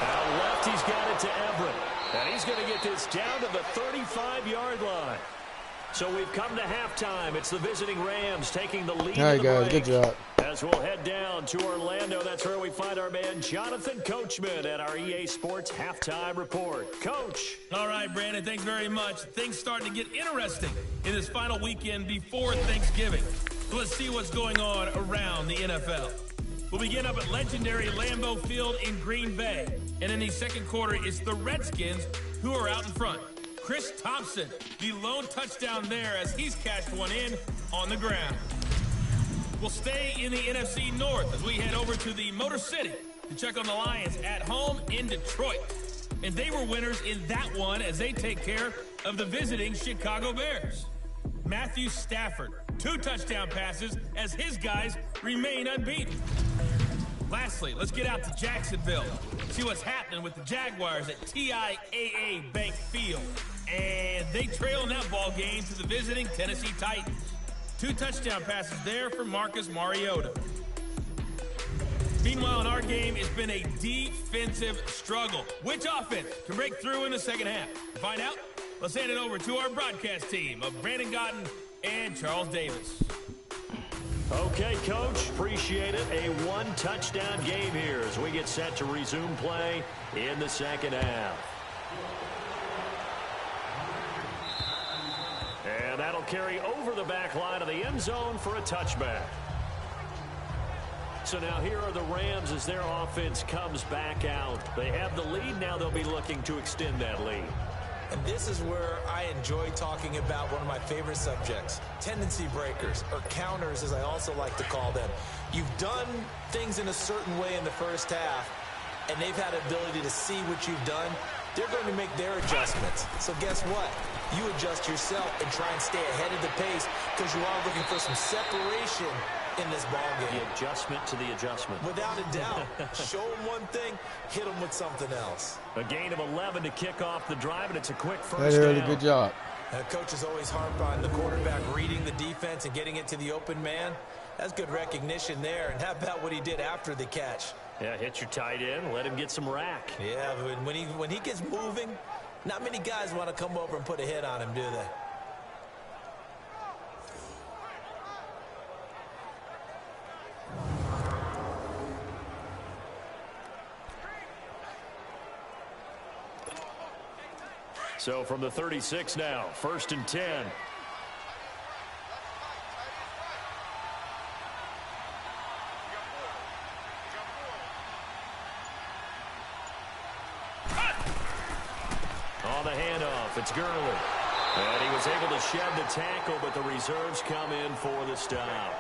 Out left, he's got it to Everett. And he's going to get this down to the 35-yard line. So we've come to halftime. It's the visiting Rams taking the lead. All right, guys, good job. As we'll head down to Orlando, that's where we find our man Jonathan Coachman at our EA Sports Halftime Report. Coach. All right, Brandon, thanks very much. Things starting to get interesting in this final weekend before Thanksgiving. So let's see what's going on around the NFL. We'll begin up at legendary Lambeau Field in Green Bay. And in the second quarter, it's the Redskins who are out in front. Chris Thompson, the lone touchdown there as he's cashed one in on the ground. We'll stay in the NFC North as we head over to the Motor City to check on the Lions at home in Detroit. And they were winners in that one as they take care of the visiting Chicago Bears. Matthew Stafford, 2 touchdown passes as his guys remain unbeaten. Lastly, let's get out to Jacksonville, see what's happening with the Jaguars at TIAA Bank Field. And they trail in that ball game to the visiting Tennessee Titans. 2 touchdown passes there for Marcus Mariota. Meanwhile, in our game, it's been a defensive struggle. Which offense can break through in the second half? To find out, let's hand it over to our broadcast team of Brandon Gotten and Charles Davis. Okay, Coach, appreciate it. A 1-touchdown game here as we get set to resume play in the second half. And that'll carry over the back line of the end zone for a touchback. So now here are the Rams as their offense comes back out. They have the lead. Now they'll be looking to extend that lead. And this is where I enjoy talking about one of my favorite subjects, tendency breakers, or counters as I also like to call them. You've done things in a certain way in the first half, and they've had the ability to see what you've done. They're going to make their adjustments. So guess what? You adjust yourself and try and stay ahead of the pace because you are looking for some separation in this ballgame. The adjustment to the adjustment. Without a doubt. Show them one thing, hit them with something else. A gain of 11 to kick off the drive, and it's a quick first That's down. really good job. Coaches always harp on the quarterback reading the defense and getting it to the open man. That's good recognition there. And how about what he did after the catch? Yeah, hit your tight end, let him get some rack. Yeah, but when he gets moving, not many guys want to come over and put a hit on him, do they? So from the 36 now, 1st and 10. On the handoff, it's Gurley. And he was able to shed the tackle, but the reserves come in for the stop.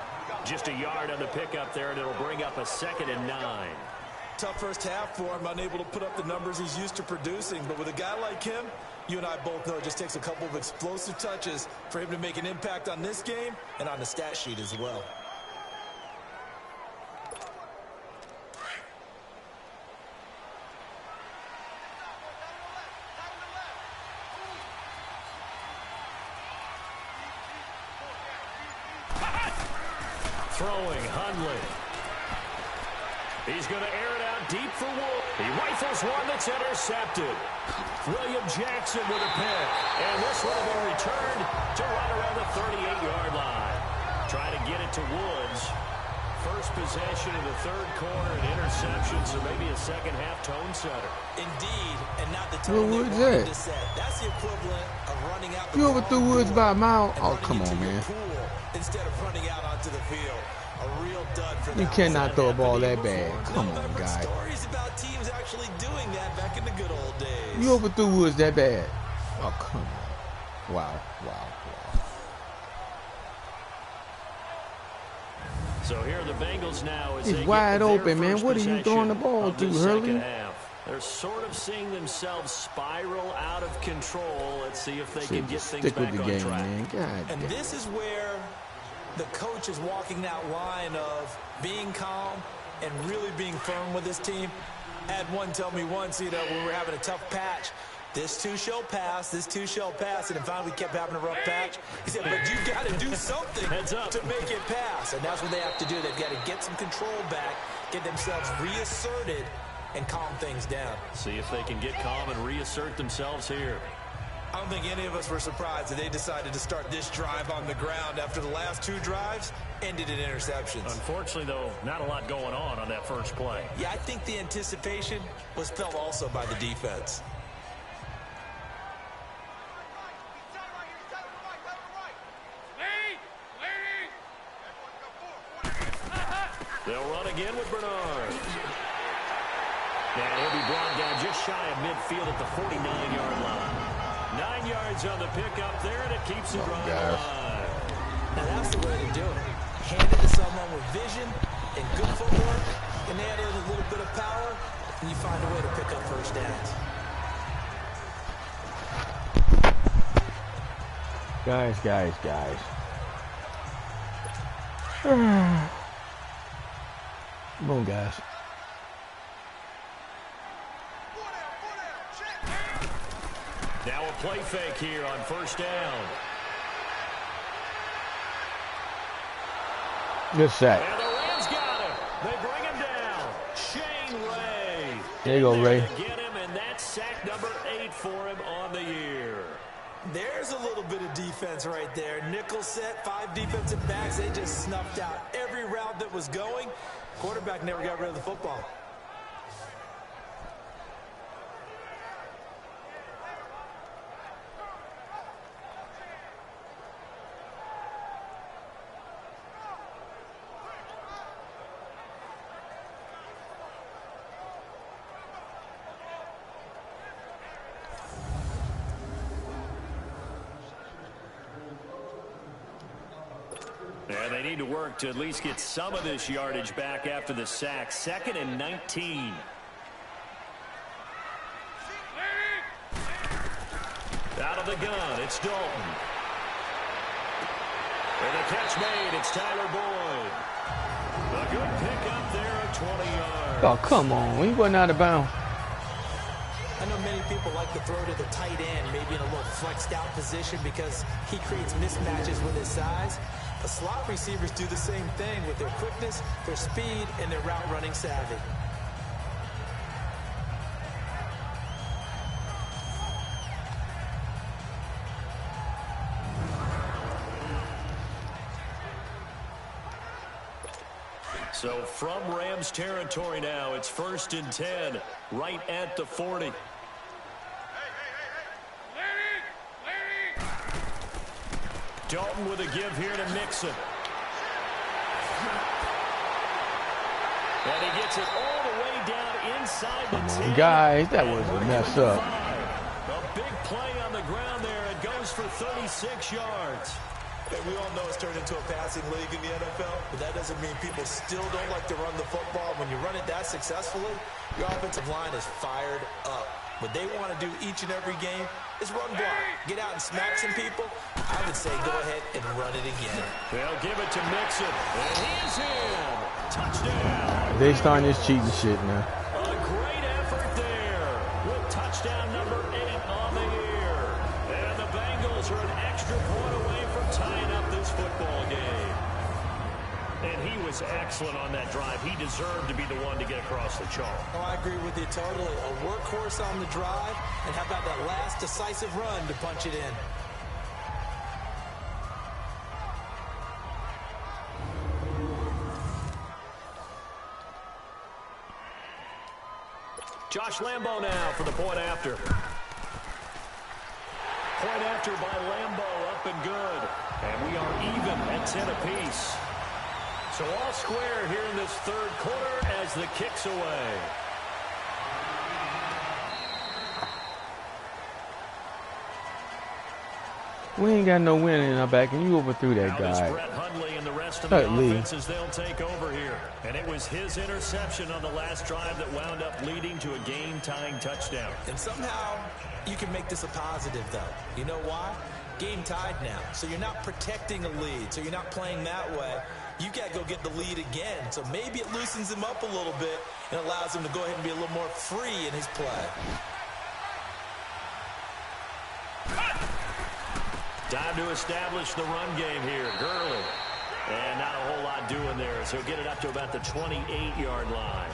Just a yard on the pickup there, and it'll bring up a 2nd and 9. Tough first half for him, unable to put up the numbers he's used to producing. But with a guy like him, you and I both know it just takes a couple of explosive touches for him to make an impact on this game and on the stat sheet as well. Throwing, Hundley. He's going to air it out deep for Wood. He rifles one that's intercepted. William Jackson with a pick. And this one will be returned to right around the 38-yard line. Try to get it to Woods. First possession of the third quarter, an interception, so maybe a second-half tone setter. Indeed, and not the tone Woods they wanted to set. That's the equivalent of running out the You overthrew Woods by a mile? Oh, come on, man. Instead of running out onto the field. A real dud for You cannot throw a ball that bad. Come on, guy. Stories about teams actually doing that back in the good old days. You overthrew Woods that bad. Oh, come on. Wow. So here are the Bengals now. As He's they wide get their open, man. first What are you throwing the possession ball of to, the Hurley? second half. They're sort of seeing themselves spiral out of control. Let's see if they can get things Stick with back the on game, track. man. God And damn. this is where the coach is walking that line of being calm and really being firm with his team. I had one tell me once, when we were having a tough patch, this too shall pass, this too shall pass, and then finally we kept having a rough patch. He said, but you got to do something to make it pass, and that's what they have to do. They've got to get some control back, get themselves reasserted, and calm things down. See if they can get calm and reassert themselves here. I don't think any of us were surprised that they decided to start this drive on the ground after the last two drives ended in interceptions. Unfortunately, though, not a lot going on that first play. Yeah, I think the anticipation was felt also by the defense. They'll run again with Bernard. And he'll be brought down just shy of midfield at the 49-yard line. 9 yards on the pickup there, and it keeps it right alive. Now that's the way to do it. Hand it to someone with vision and good footwork, and add in a little bit of power, and you find a way to pick up first downs. Guys. Come on, guys. Now a play fake here on first down. Good sack. And the Rams got him. They bring him down. Shane Ray. There you go, Ray. Get him, and that's sack number 8 for him on the year. There's a little bit of defense right there. Nickel set, 5 defensive backs. They just snuffed out every route that was going. Quarterback never got rid of the football. they need to work to at least get some of this yardage back after the sack. 2nd and 19. Out of the gun, it's Dalton. And the catch made, it's Tyler Boyd. A good pickup there at 20 yards. Oh, come on. He wasn't out of bounds. I know many people like to throw to the tight end, maybe in a little flexed out position because he creates mismatches with his size. The slot receivers do the same thing with their quickness, their speed, and their route running savvy. So from Rams territory now, it's 1st and 10, right at the 40. Dalton with a give here to Mixon. And he gets it all the way down inside the 10. Guys, that was a mess up. A big play on the ground there. It goes for 36 yards. And we all know it's turned into a passing league in the NFL, but that doesn't mean people still don't like to run the football. When you run it that successfully, your offensive line is fired up. What they want to do each and every game is run block. Get out and smack some people. I would say go ahead and run it again. They'll give it to Mixon, and he's in. Touchdown. They starting this cheating shit now. A great effort there with touchdown number 8 on the year. And the Bengals are an extra point away from tying up this football game. And he was excellent on that drive. He deserved to be the one to get across the chalk. Oh, I agree with you totally. A workhorse on the drive, and how about that last decisive run to punch it in? Josh Lambo now for the point after. Point after by Lambo, up and good. And we are even at 10 apiece. So all square here in this 3rd quarter as the kick's away. We ain't got no win in our back, and you overthrew that Now guy. Brett Hundley and the rest of the offenses, they'll take over here. And it was his interception on the last drive that wound up leading to a game-tying touchdown. And somehow you can make this a positive, though. You know why? Game tied now. So you're not protecting a lead. So you're not playing that way. You got to go get the lead again. So maybe it loosens him up a little bit and allows him to go ahead and be a little more free in his play. Time to establish the run game here. Gurley. And not a whole lot doing there. So get it up to about the 28-yard line.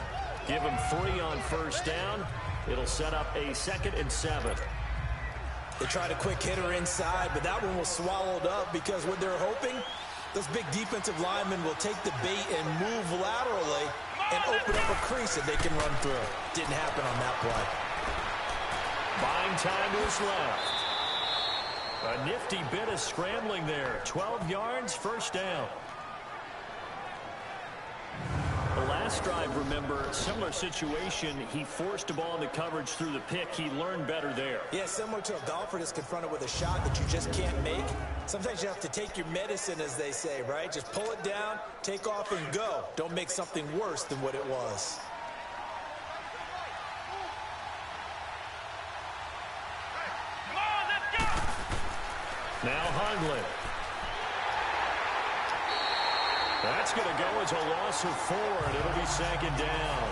Give him 3 on 1st down. It'll set up a 2nd and 7. They tried a quick hitter inside, but that one was swallowed up because what they're hoping, those big defensive linemen will take the bait and move laterally and open up a crease that they can run through. Didn't happen on that play. Buying time to his left. A nifty bit of scrambling there. 12 yards, 1st down. The last drive, remember, similar situation. He forced a ball into coverage through the pick. He learned better there. Yeah, similar to a golfer that's confronted with a shot that you just can't make. Sometimes you have to take your medicine, as they say, right? Just pull it down, take off, and go. Don't make something worse than what it was. Now Hundley. That's going to go as a loss of 4, and it'll be 2nd down.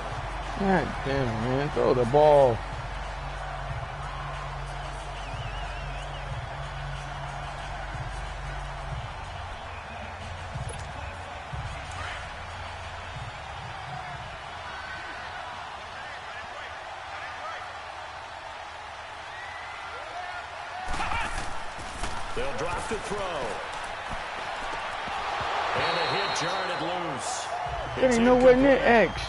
God damn, man. Throw the ball. They'll drop to throw. And a hit jarred it loose. There ain't nowhere near X.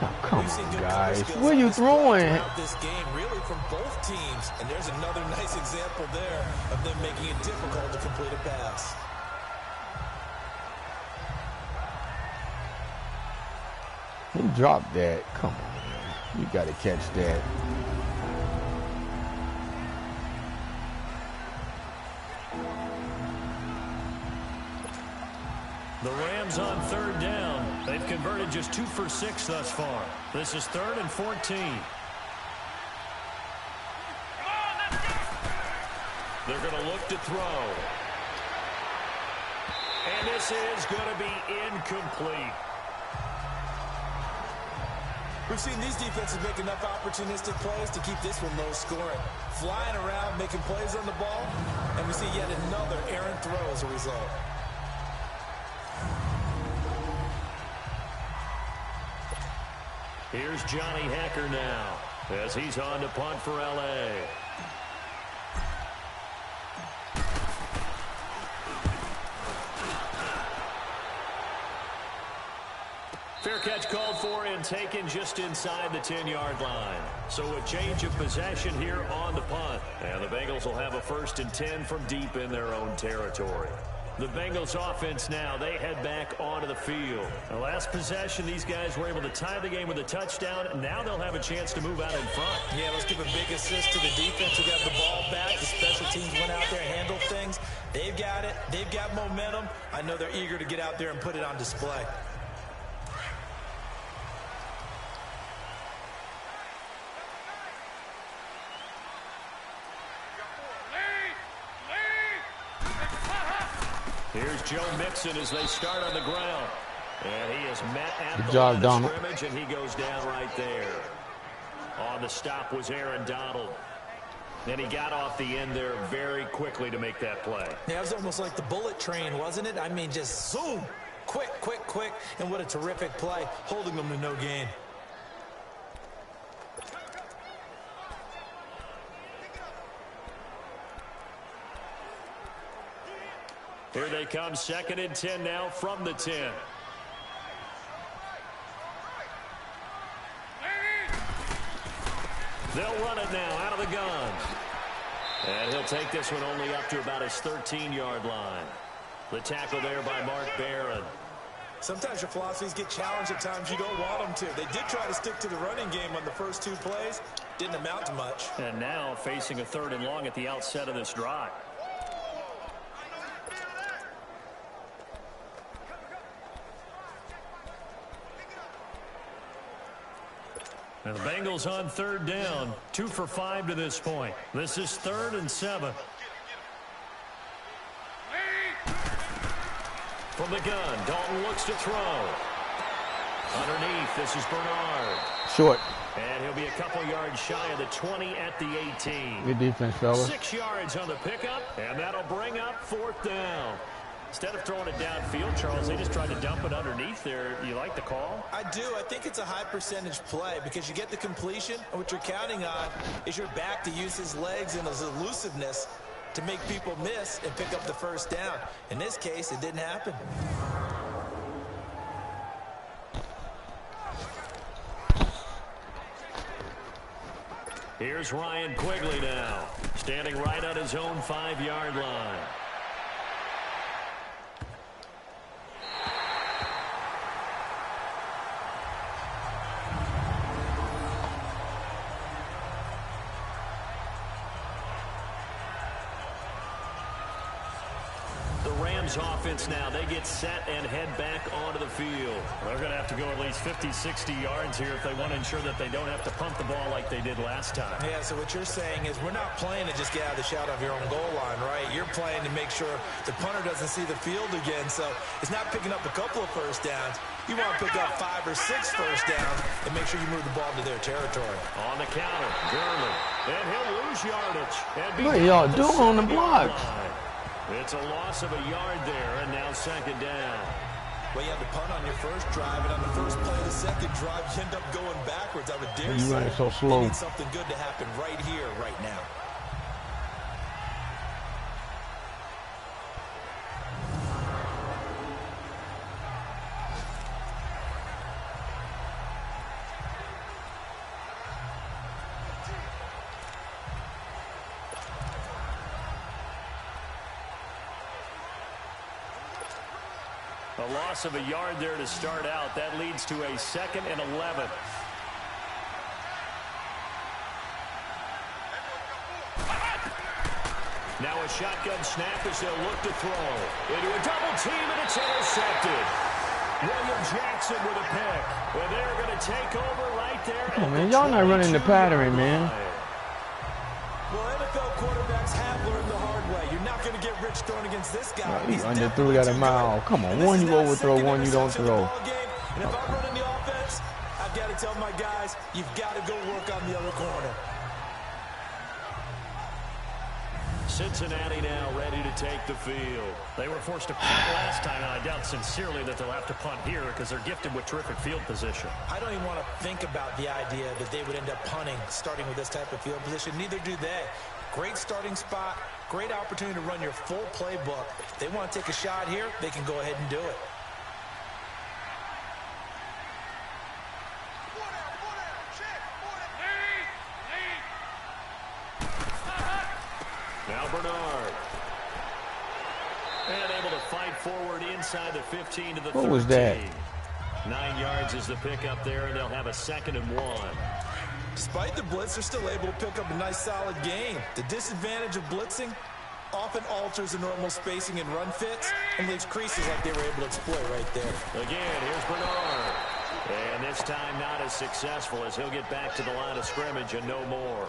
Oh, come on, guys. Where are you throwing? This game really from both teams, and there's another nice example there of them making it difficult to complete a pass. He dropped that. Come on, man. You got to catch that. Bengals on third down. They've converted just 2 for 6 thus far. This is 3rd and 14. They're going to look to throw. And this is going to be incomplete. We've seen these defenses make enough opportunistic plays to keep this one low scoring. Flying around, making plays on the ball, and we see yet another errant throw as a result. Here's Johnny Hacker now as he's on to punt for L.A. Fair catch called for and taken just inside the 10-yard line. So a change of possession here on the punt. And the Bengals will have a 1st and 10 from deep in their own territory. The Bengals offense now, they head back onto the field. The last possession, these guys were able to tie the game with a touchdown. Now they'll have a chance to move out in front. Yeah, let's give a big assist to the defense who got the ball back. The special teams went out there and handled things. They've got it. They've got momentum. I know they're eager to get out there and put it on display. Here's Joe Mixon as they start on the ground. And he is met at the line of scrimmage, and he goes down right there. On the stop was Aaron Donald. And he got off the end there very quickly to make that play. Yeah, it was almost like the bullet train, wasn't it? I mean, just zoom. Quick, quick, quick. And what a terrific play, holding them to no gain. Here they come, 2nd and 10 now from the 10. They'll run it now out of the gun. And he'll take this one only up to about his 13-yard line. The tackle there by Mark Barron. Sometimes your philosophies get challenged at times you don't want them to. They did try to stick to the running game on the first 2 plays. Didn't amount to much. And now facing a 3rd and long at the outset of this drive. And the Bengals on 3rd down, 2 for 5 to this point. This is 3rd and 7. From the gun, Dalton looks to throw. Underneath, this is Bernard. Short. And he'll be a couple yards shy of the 20 at the 18. Good defense, fellas. 6 yards on the pickup, and that'll bring up 4th down. Instead of throwing it downfield, Charles, they just tried to dump it underneath there. You like the call? I do. I think it's a high percentage play because you get the completion, and what you're counting on is your back to use his legs and his elusiveness to make people miss and pick up the 1st down. In this case, it didn't happen. Here's Ryan Quigley now, standing right on his own 5-yard line. Offense now, they get set and head back onto the field. They're going to have to go at least 50, 60 yards here if they want to ensure that they don't have to punt the ball like they did last time. Yeah, so what you're saying is we're not playing to just get out of the shadow of your own goal line, right? You're playing to make sure the punter doesn't see the field again, so it's not picking up a couple of 1st downs. You want to pick up 5 or 6 1st downs and make sure you move the ball to their territory. On the counter, Gurley, and he'll lose yardage. What are y'all doing on the blocks? It's a loss of a yard there, and now 2nd down. Well, you had to punt on your first drive, and on the first play of the 2nd drive, you end up going backwards. I would dare say you running so slow. You need something good to happen right here, right now. A loss of a yard there to start out. That leads to a 2nd and 11. Now a shotgun snap as they'll look to throw. Into a double team, and it's intercepted. William Jackson with a pick. And they're going to take over right there. Come on, man. Y'all not running the pattern, man. Well, NFL quarterbacks have learned the hard way. You're not going to get rich throwing against this guy. He underthrew that a mile. Come on, one you overthrow, one you don't throw. And if I'm running the offense, I've got to tell my guys, you've got to go work on the other corner. Cincinnati now ready to take the field. They were forced to punt last time, and I doubt sincerely that they'll have to punt here because they're gifted with terrific field position. I don't even want to think about the idea that they would end up punting starting with this type of field position. Neither do they. Great starting spot, great opportunity to run your full playbook. If they want to take a shot here, they can go ahead and do it. Now Bernard. And able to fight forward inside the 15 to the 13. What was that? 9 yards is the pickup there, and they'll have a 2nd and 1. Despite the blitz, they're still able to pick up a nice solid gain. The disadvantage of blitzing often alters the normal spacing and run fits and leaves creases like they were able to exploit right there. Again, here's Bernard. And this time not as successful as he'll get back to the line of scrimmage and no more.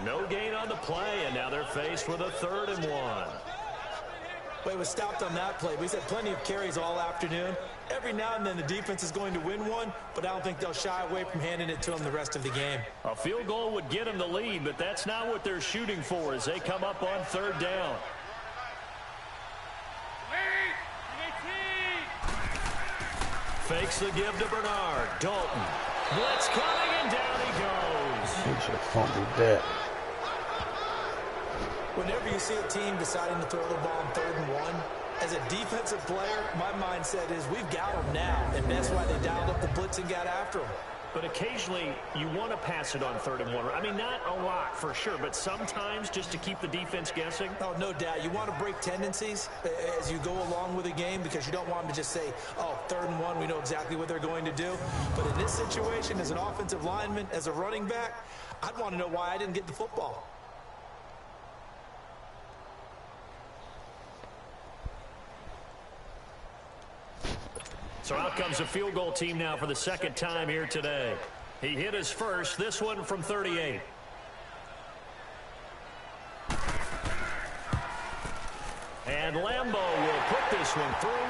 No gain on the play, and now they're faced with a 3rd and 1. Well, he was stopped on that play, but he's had plenty of carries all afternoon. Every now and then the defense is going to win one, but I don't think they'll shy away from handing it to him the rest of the game. A field goal would get them the lead, but that's not what they're shooting for as they come up on 3rd down. Fakes the give to Bernard. Dalton. Blitz coming, and down he goes. He should have fumbled that. Whenever you see a team deciding to throw the ball on 3rd and 1, as a defensive player, my mindset is we've got them now, and that's why they dialed up the blitz and got after them. But occasionally, you want to pass it on 3rd and 1. I mean, not a lot for sure, but sometimes just to keep the defense guessing. Oh, no doubt. You want to break tendencies as you go along with a game because you don't want them to just say, oh, 3rd and 1, we know exactly what they're going to do. But in this situation, as an offensive lineman, as a running back, I'd want to know why I didn't get the football. So out comes the field goal team now for the 2nd time here today. He hit his first, this one from 38. And Lambeau will put this one through,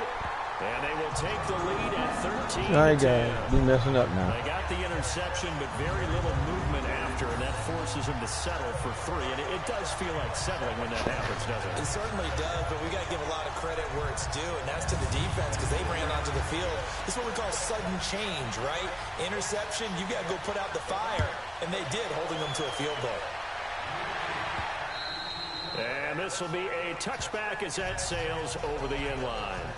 and they will take the lead at 13. All right, guys, be messing up now. They got the interception, but very little movement after, and that forces him to settle for 3. And it does feel like settling when that happens, doesn't it? It certainly does, but we got to give a lot of credit where it's due, and that's to the defense because they ran onto the field. This is what we call sudden change, right? Interception, you got to go put out the fire, and they did, holding them to a field goal. And this will be a touchback as that sails over the end line.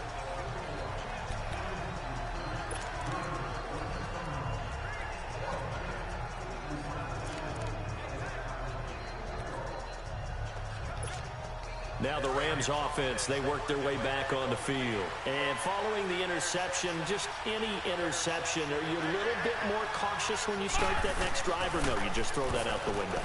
Now the Rams offense, they work their way back on the field. And following the interception, just any interception, are you a little bit more cautious when you start that next drive, or no, you just throw that out the window?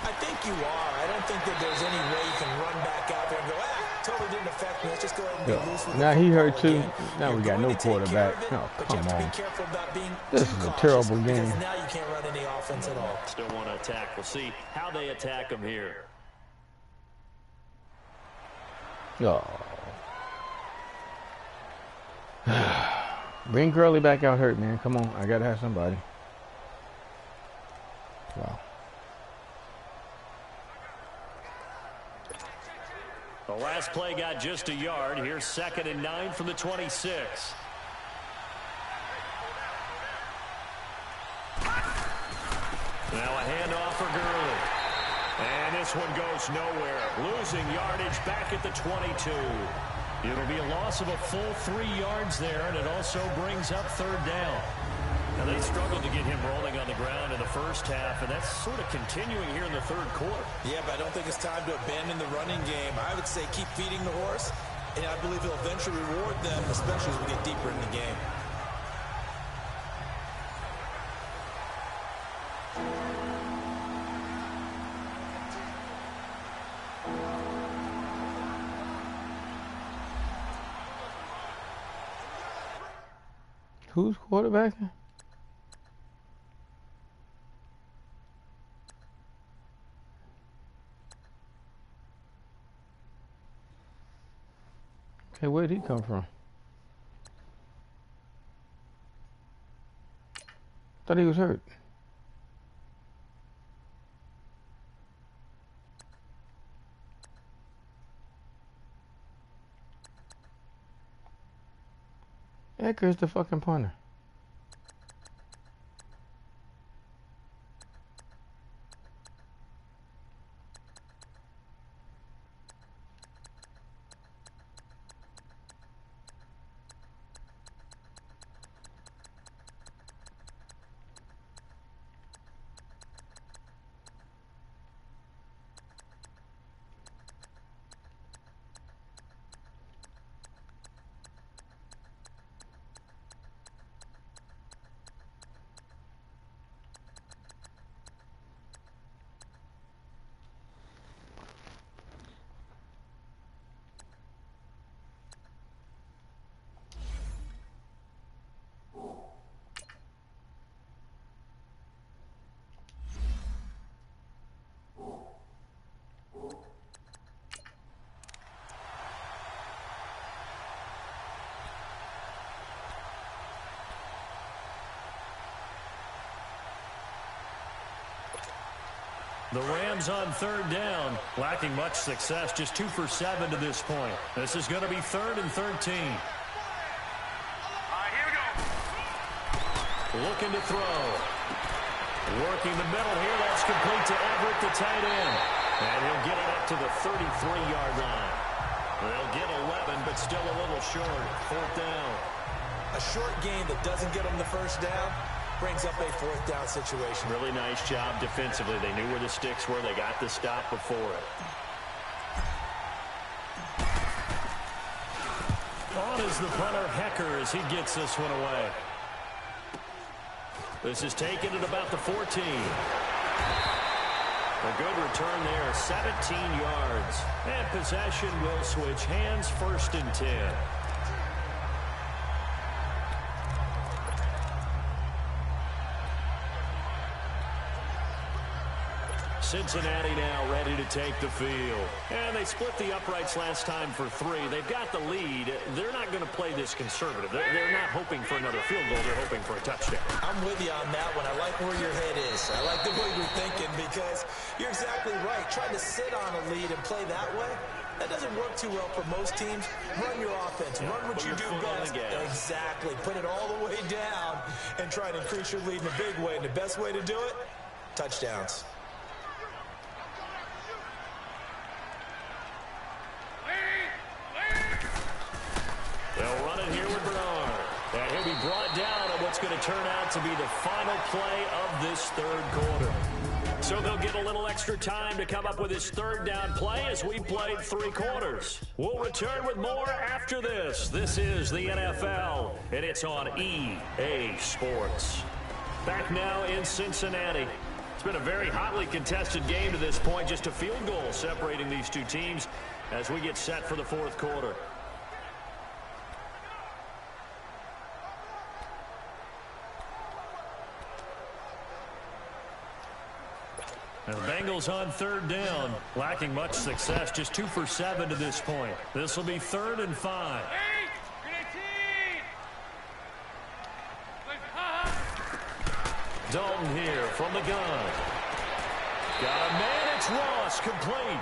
I think you are. I don't think that there's any way you can run back out there and go, totally didn't affect me. Let's just go ahead and be loose with Now he hurt too. Game. Now we got no quarterback. No, come on. This is a terrible game. Now you can't run any offense at all. Still want to attack. We'll see how they attack them here. Oh. Bring Gurley back out hurt, man. Come on. I got to have somebody. Wow. The last play got just a yard. Here's 2nd and 9 from the 26. Now a handoff for Gurley. And this one goes nowhere. Losing yardage back at the 22. It'll be a loss of a full 3 yards there, and it also brings up 3rd down. Now they struggled to get him rolling on the ground in the first half, and that's sort of continuing here in the 3rd quarter. Yeah, but I don't think it's time to abandon the running game. I would say keep feeding the horse, and I believe he'll eventually reward them, especially as we get deeper in the game. Who's quarterbacking? Okay, where did he come from? Thought he was hurt. Edgar's the fucking punter. The Rams on third down, lacking much success, just 2 for 7 to this point. This is going to be 3rd and 13. Here we go. Looking to throw. Working the middle here. That's complete to Everett, the tight end. And he'll get it up to the 33-yard line. They'll get 11, but still a little short. 4th down. A short game that doesn't get them the first down brings up a 4th down situation. Really nice job defensively. They knew where the sticks were. They got the stop before it. On is the punter, Hecker, as he gets this one away. This is taken at about the 14. A good return there, 17 yards. And possession will switch hands, 1st and 10. Cincinnati now ready to take the field. And they split the uprights last time for 3. They've got the lead. They're not going to play this conservative. They're not hoping for another field goal. They're hoping for a touchdown. I'm with you on that one. I like where your head is. I like the way you're thinking because you're exactly right. Trying to sit on a lead and play that way, that doesn't work too well for most teams. Run your offense. Run what you do best. Exactly. Put it all the way down and try to increase your lead in a big way. And the best way to do it, touchdowns. They'll run it here with Bernard. And he'll be brought down on what's going to turn out to be the final play of this 3rd quarter. So they'll get a little extra time to come up with his 3rd down play as we played 3 quarters. We'll return with more after this. This is the NFL, and it's on EA Sports. Back now in Cincinnati. It's been a very hotly contested game to this point. Just a field goal separating these two teams as we get set for the 4th quarter. And the Bengals on 3rd down, lacking much success, just 2 for 7 to this point. This will be 3rd and 5. Dalton here from the gun. Got a man, it's Ross, complete.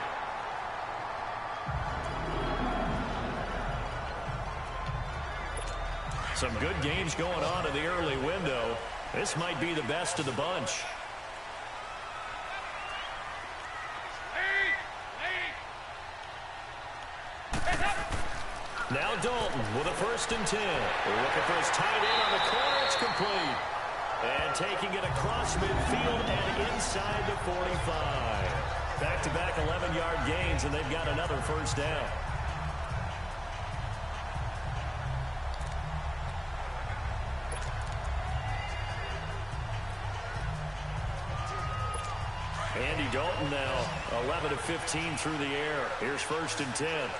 Some good games going on in the early window. This might be the best of the bunch. Now Dalton with a 1st and 10. Looking for his tight end on the corner. It's complete. And taking it across midfield and inside the 45. Back-to-back 11-yard gains, and they've got another 1st down. Andy Dalton now 11 of 15 through the air. Here's 1st and 10.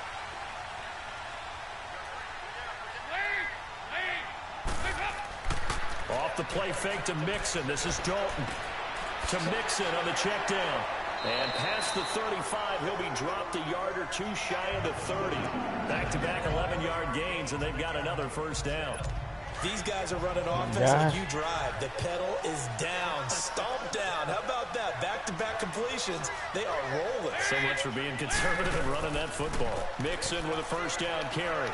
Off the play fake to Mixon. This is Dalton. To Mixon on the check down. And past the 35, he'll be dropped a yard or two shy of the 30. Back-to-back 11-yard gains, and they've got another first down. These guys are running offense like you drive. The pedal is down, stomped down. How about that? Back-to-back completions. They are rolling. So much for being conservative and running that football. Mixon with a first down carry.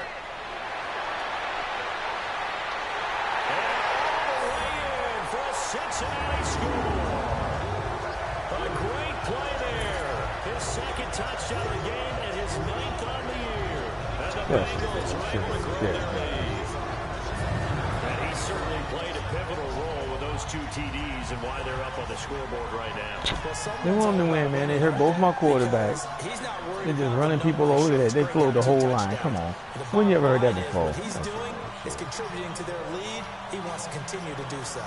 And all the way in for a Cincinnati score. A great play there. His second touchdown of the game and his 9th on the year. And the Bengals are able to grow their lead. And he certainly played a pivotal role with those 2 TDs and why they're up on the scoreboard right now. They want them to win, man. They hurt both my quarterbacks. They're just running people over there. They flowed the whole line. Come on. When you ever heard that before? What he's doing is contributing to their lead. He wants to continue to do so.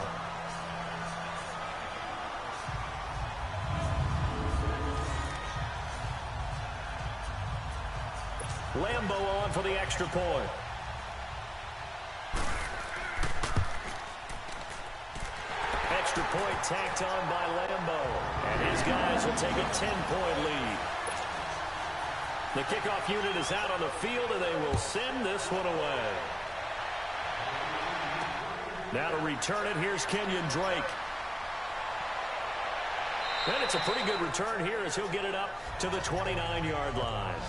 Lambo on for the extra point. Extra point tacked on by Lambo. And his guys will take a 10-point lead. The kickoff unit is out on the field, and they will send this one away. Now to return it, here's Kenyon Drake. And it's a pretty good return here as he'll get it up to the 29-yard line.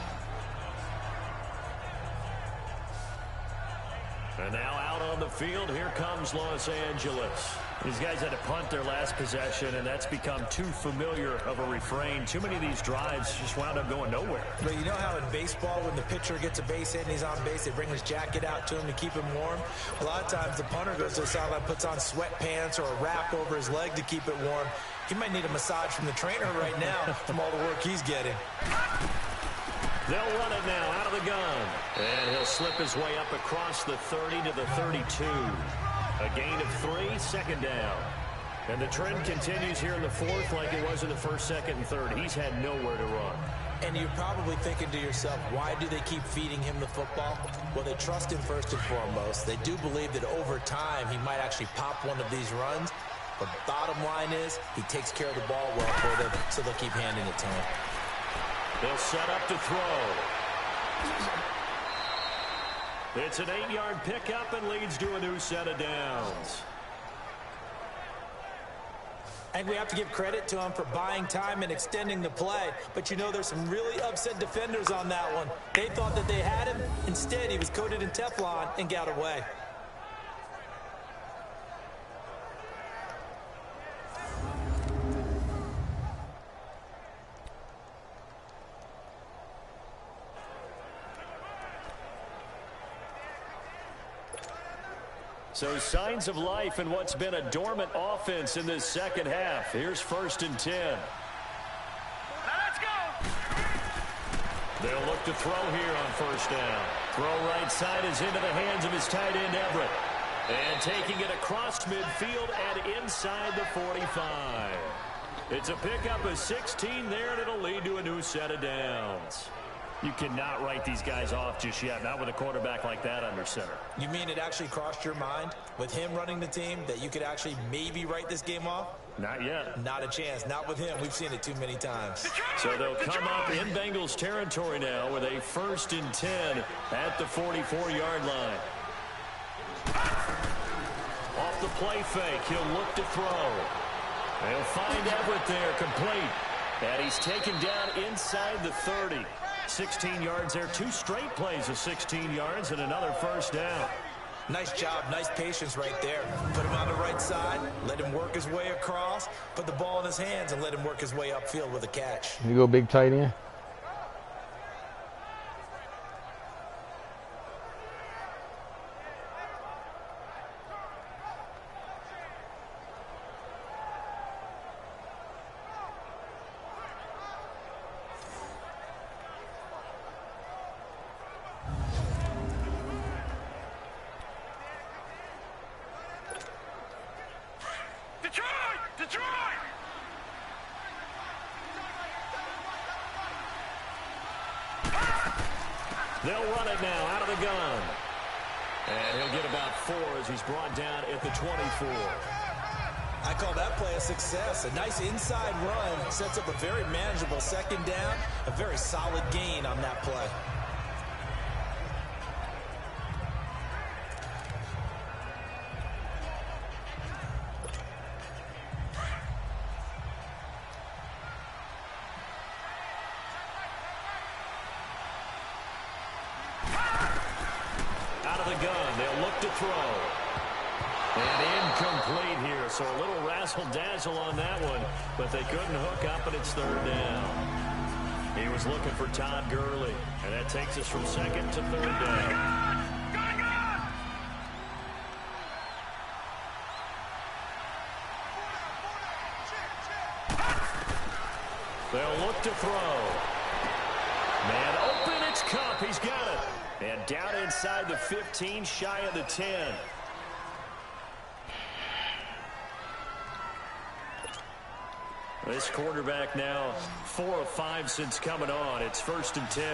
And now out on the field, here comes Los Angeles. These guys had to punt their last possession, and that's become too familiar of a refrain. Too many of these drives just wound up going nowhere. But you know how in baseball, when the pitcher gets a base hit and he's on base, they bring his jacket out to him to keep him warm? A lot of times the punter goes to the sideline, puts on sweatpants or a wrap over his leg to keep it warm. He might need a massage from the trainer right now from all the work he's getting. They'll run it now out of the gun. And he'll slip his way up across the 30 to the 32. A gain of 3, second down. And the trend continues here in the 4th like it was in the 1st, 2nd, and 3rd. He's had nowhere to run. And you're probably thinking to yourself, why do they keep feeding him the football? Well, they trust him first and foremost. They do believe that over time he might actually pop one of these runs. But the bottom line is he takes care of the ball well for them, so they'll keep handing it to him. They'll set up to throw. It's an 8-yard pickup and leads to a new set of downs. And we have to give credit to him for buying time and extending the play. But you know, there's some really upset defenders on that one. They thought that they had him. Instead, he was coated in Teflon and got away. So signs of life in what's been a dormant offense in this second half. Here's 1st and 10. Now let's go. They'll look to throw here on 1st down. Throw right side is into the hands of his tight end, Everett. And taking it across midfield and inside the 45. It's a pickup of 16 there, and it'll lead to a new set of downs. You cannot write these guys off just yet, not with a quarterback like that under center. You mean it actually crossed your mind with him running the team that you could actually maybe write this game off? Not yet. Not a chance. Not with him. We've seen it too many times. So they'll come up in Bengals territory now with a 1st and 10 at the 44-yard line. Off the play fake, he'll look to throw. They'll find Everett there, complete. And he's taken down inside the 30. 16 yards there, 2 straight plays of 16 yards and another 1st down. Nice job, nice patience right there. Put him on the right side, let him work his way across, put the ball in his hands, and let him work his way upfield with a catch. You go big tight end. They'll run it now out of the gun. And he'll get about 4 as he's brought down at the 24. I call that play a success. A nice inside run sets up a very manageable second down. A very solid gain on that play. Out of the gun, they'll look to throw. And incomplete here, so a little razzle-dazzle on that one, but they couldn't hook up, and it's third down. He was looking for Todd Gurley, and that takes us from second to third down. They'll look to throw. Man open, it's Cup, he's got it. And down inside the 15, shy of the 10. This quarterback now 4 of 5 since coming on. It's 1st and 10.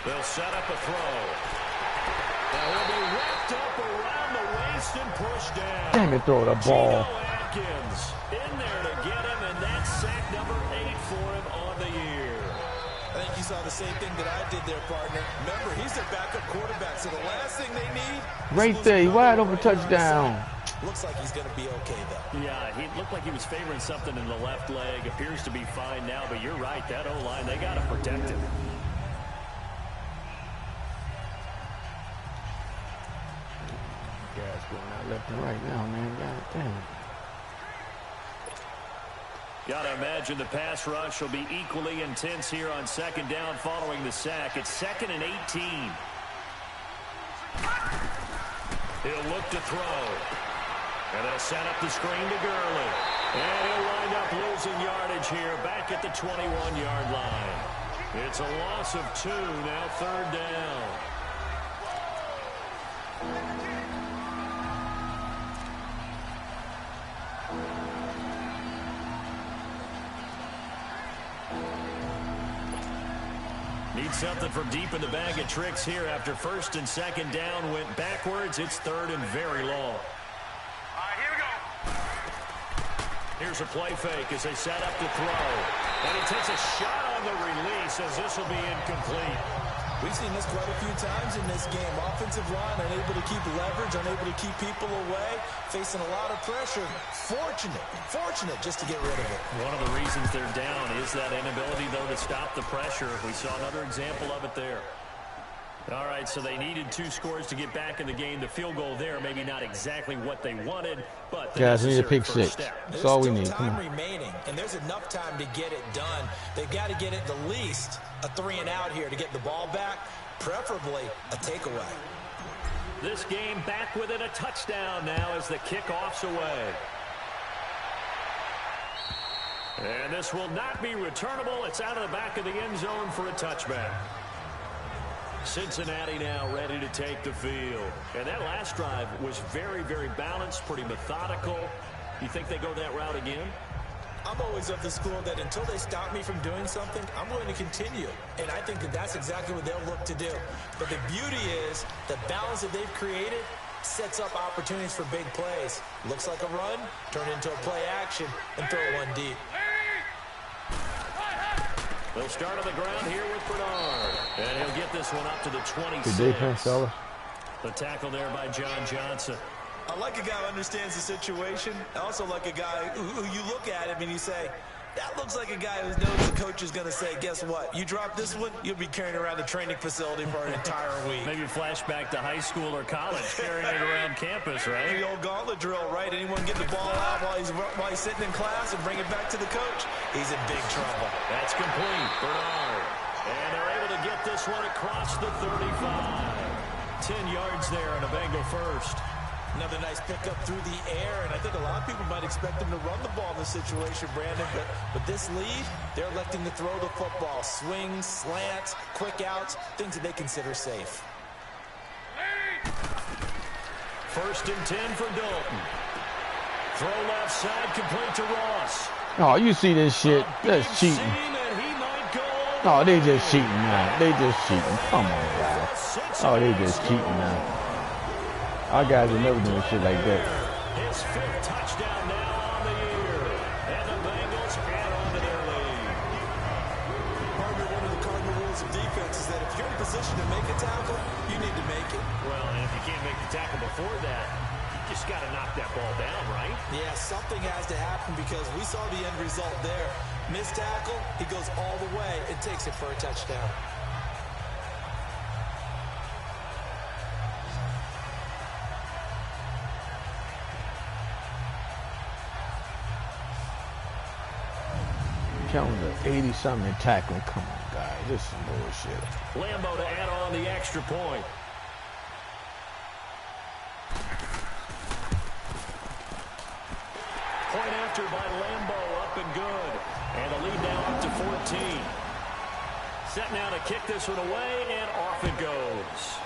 They'll set up a throw. Now he'll be wrapped up around the waist and pushed down. Damn it, throw the ball. Geno Atkins in there to get him, and that's sack number 8 for him on the year. I think you saw the same thing that I did there, partner. Remember, he's their backup quarterback, so the last thing they need... Right there, wide open touchdown. Looks like he's going to be okay, though. Yeah, he looked like he was favoring something in the left leg. Appears to be fine now, but you're right. That O-line, they got to protect him. Guys going out left and right now, man. God damn. Got to imagine the pass rush will be equally intense here on second down following the sack. It's 2nd and 18. He'll look to throw. And they'll set up the screen to Gurley. And he'll wind up losing yardage here back at the 21-yard line. It's a loss of 2, now third down. Need something from deep in the bag of tricks here after 1st and 2nd down went backwards. It's 3rd and very long. Here we go. Here's a play fake as they set up to throw. And he takes a shot on the release as this will be incomplete. We've seen this quite a few times in this game. Offensive line unable to keep leverage, unable to keep people away, facing a lot of pressure. Fortunate just to get rid of it. One of the reasons they're down is that inability, though, to stop the pressure. We saw another example of it there. All right, so they needed 2 scores to get back in the game. The field goal there, maybe not exactly what they wanted, but the guys, we need a pick first 6. step. That's all we need. There's Come still on. time remaining, and there's enough time to get it done. They've got to get it the least a 3 and out here to get the ball back, preferably a takeaway. This game back within a touchdown now as the kickoff's away. And this will not be returnable. It's out of the back of the end zone for a touchback. Cincinnati now ready to take the field. And that last drive was very, very balanced, pretty methodical. You think they go that route again? I'm always of the school that until they stop me from doing something, I'm going to continue. And I think that that's exactly what they'll look to do. But the beauty is the balance that they've created sets up opportunities for big plays. Looks like a run, turn it into a play action, and throw one deep. They'll start on the ground here with Bernard. And he'll get this one up to the 26. Good defense, fella. The tackle there by John Johnson. I like a guy who understands the situation. I also like a guy who you look at him and you say, that looks like a guy who knows the coach is going to say, guess what? You drop this one, you'll be carrying around the training facility for an entire week. Maybe flashback to high school or college, carrying it around campus, right? The old gauntlet drill, right? Anyone get the ball out while he's sitting in class and bring it back to the coach? He's in big trouble. That's complete. Bernard. And they're able to get this one across the 35. 10 yards there on a Bengal first. Another nice pickup through the air, and I think a lot of people might expect them to run the ball in this situation, Brandon, but with this lead, they're electing to throw the football. Swings, slants, quick outs, things that they consider safe. 1st and 10 for Dalton. Throw left side, complete to Ross. Oh, you see this shit. That's cheating. And he might go all Oh, they just cheating now. They just cheating. Come on, guys. Oh, they just cheating now. Our guys are never doing shit like that. His 5th touchdown now on the year. And the Bengals add on to their lead. Partner, one of the cardinal rules of defense is that if you're in position to make a tackle, you need to make it. Well, and if you can't make the tackle before that, you just got to knock that ball down, right? Yeah, something has to happen because we saw the end result there. Missed tackle, he goes all the way and takes it for a touchdown. Jones are 80-something tackling. Come on, guys. This is bullshit. Lambo to add on the extra point. Point after by Lambo, up and good. And the lead now up to 14. Set now to kick this one away, and off it goes.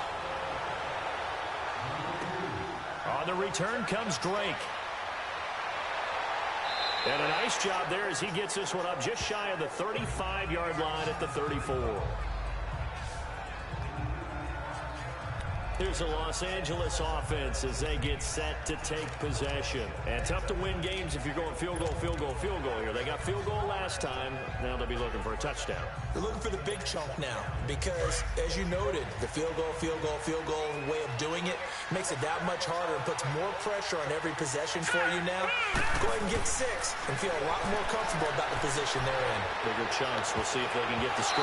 On the return comes Drake. And a nice job there as he gets this one up just shy of the 35-yard line at the 34. Here's the Los Angeles offense as they get set to take possession. And tough to win games if you're going field goal, field goal, field goal here. They got field goal last time. Now they'll be looking for a touchdown. They're looking for the big chunk now because, as you noted, the field goal way of doing it makes it that much harder and puts more pressure on every possession for you now. Go ahead and get 6 and feel a lot more comfortable about the position they're in. Bigger chunks. We'll see if they can get the score.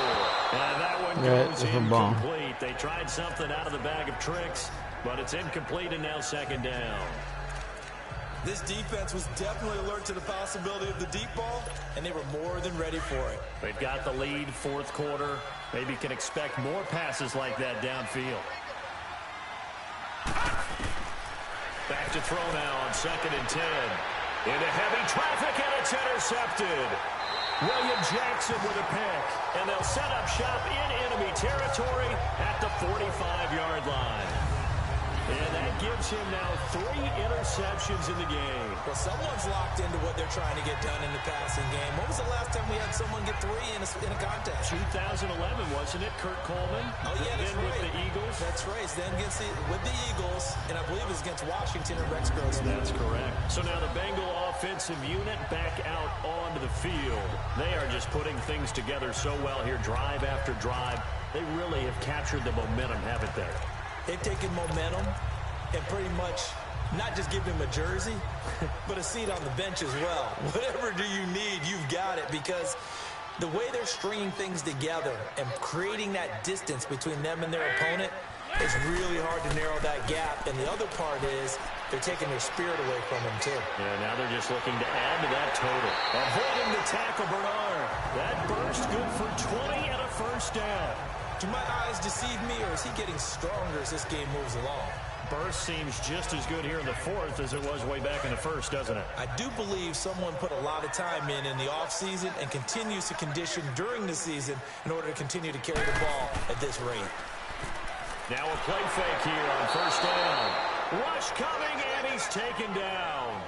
And that one goes incomplete. They tried something out of the bag of tricks, but it's incomplete and now second down. This defense was definitely alert to the possibility of the deep ball, and they were more than ready for it. They've got the lead, 4th quarter. Maybe can expect more passes like that downfield. Back to throw now on 2nd and 10. Into heavy traffic, and it's intercepted. William Jackson with a pick, and they'll set up shop in enemy territory at the 45-yard line. And that gives him now 3 interceptions in the game. Well, someone's locked into what they're trying to get done in the passing game. When was the last time we had someone get 3 in a contest? 2011, wasn't it? Kurt Coleman. Oh, yeah, that's right. With the Eagles. That's right. Then with the Eagles, and I believe it was against Washington and Rex Grossman. That's correct. So now the Bengal offensive unit back out onto the field. They are just putting things together so well here, drive after drive. They really have captured the momentum, haven't they? They've taken momentum and pretty much not just give him a jersey, but a seat on the bench as well. Whatever do you need, you've got it, because the way they're stringing things together and creating that distance between them and their opponent, it's really hard to narrow that gap. And the other part is they're taking their spirit away from him, too. Yeah, now they're just looking to add to that total. Avoiding the tackle, Bernard. That burst good for 20 and a first down. Do my eyes deceive me, or is he getting stronger as this game moves along? Burst seems just as good here in the 4th as it was way back in the 1st, doesn't it? I do believe someone put a lot of time in the offseason and continues to condition during the season in order to continue to carry the ball at this rate. Now a play fake here on first down. Rush coming, and he's taken down.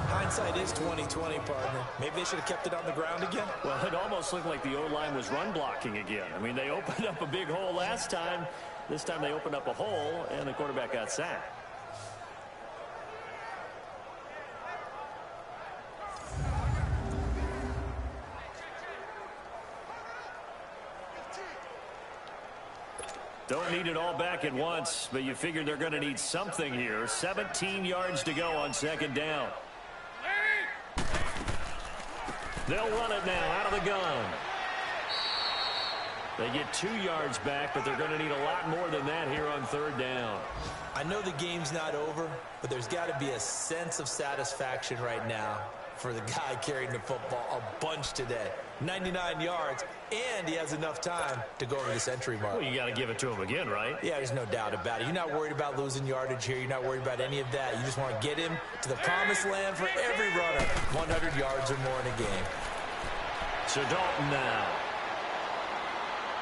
Hindsight is 20/20, partner. Maybe they should have kept it on the ground again. Well, it almost looked like the O-line was run blocking again. I mean, they opened up a big hole last time. This time they opened up a hole, and the quarterback got sacked. Don't need it all back at once, but you figure they're going to need something here. 17 yards to go on second down. They'll run it now out of the gun. They get 2 yards back, but they're going to need a lot more than that here on third down. I know the game's not over, but there's got to be a sense of satisfaction right now for the guy carrying the football a bunch today. 99 yards, and he has enough time to go over the century mark. Well, you got to give it to him again, right? Yeah, there's no doubt about it. You're not worried about losing yardage here. You're not worried about any of that. You just want to get him to the promised land for every runner. 100 yards or more in a game. So Dalton now.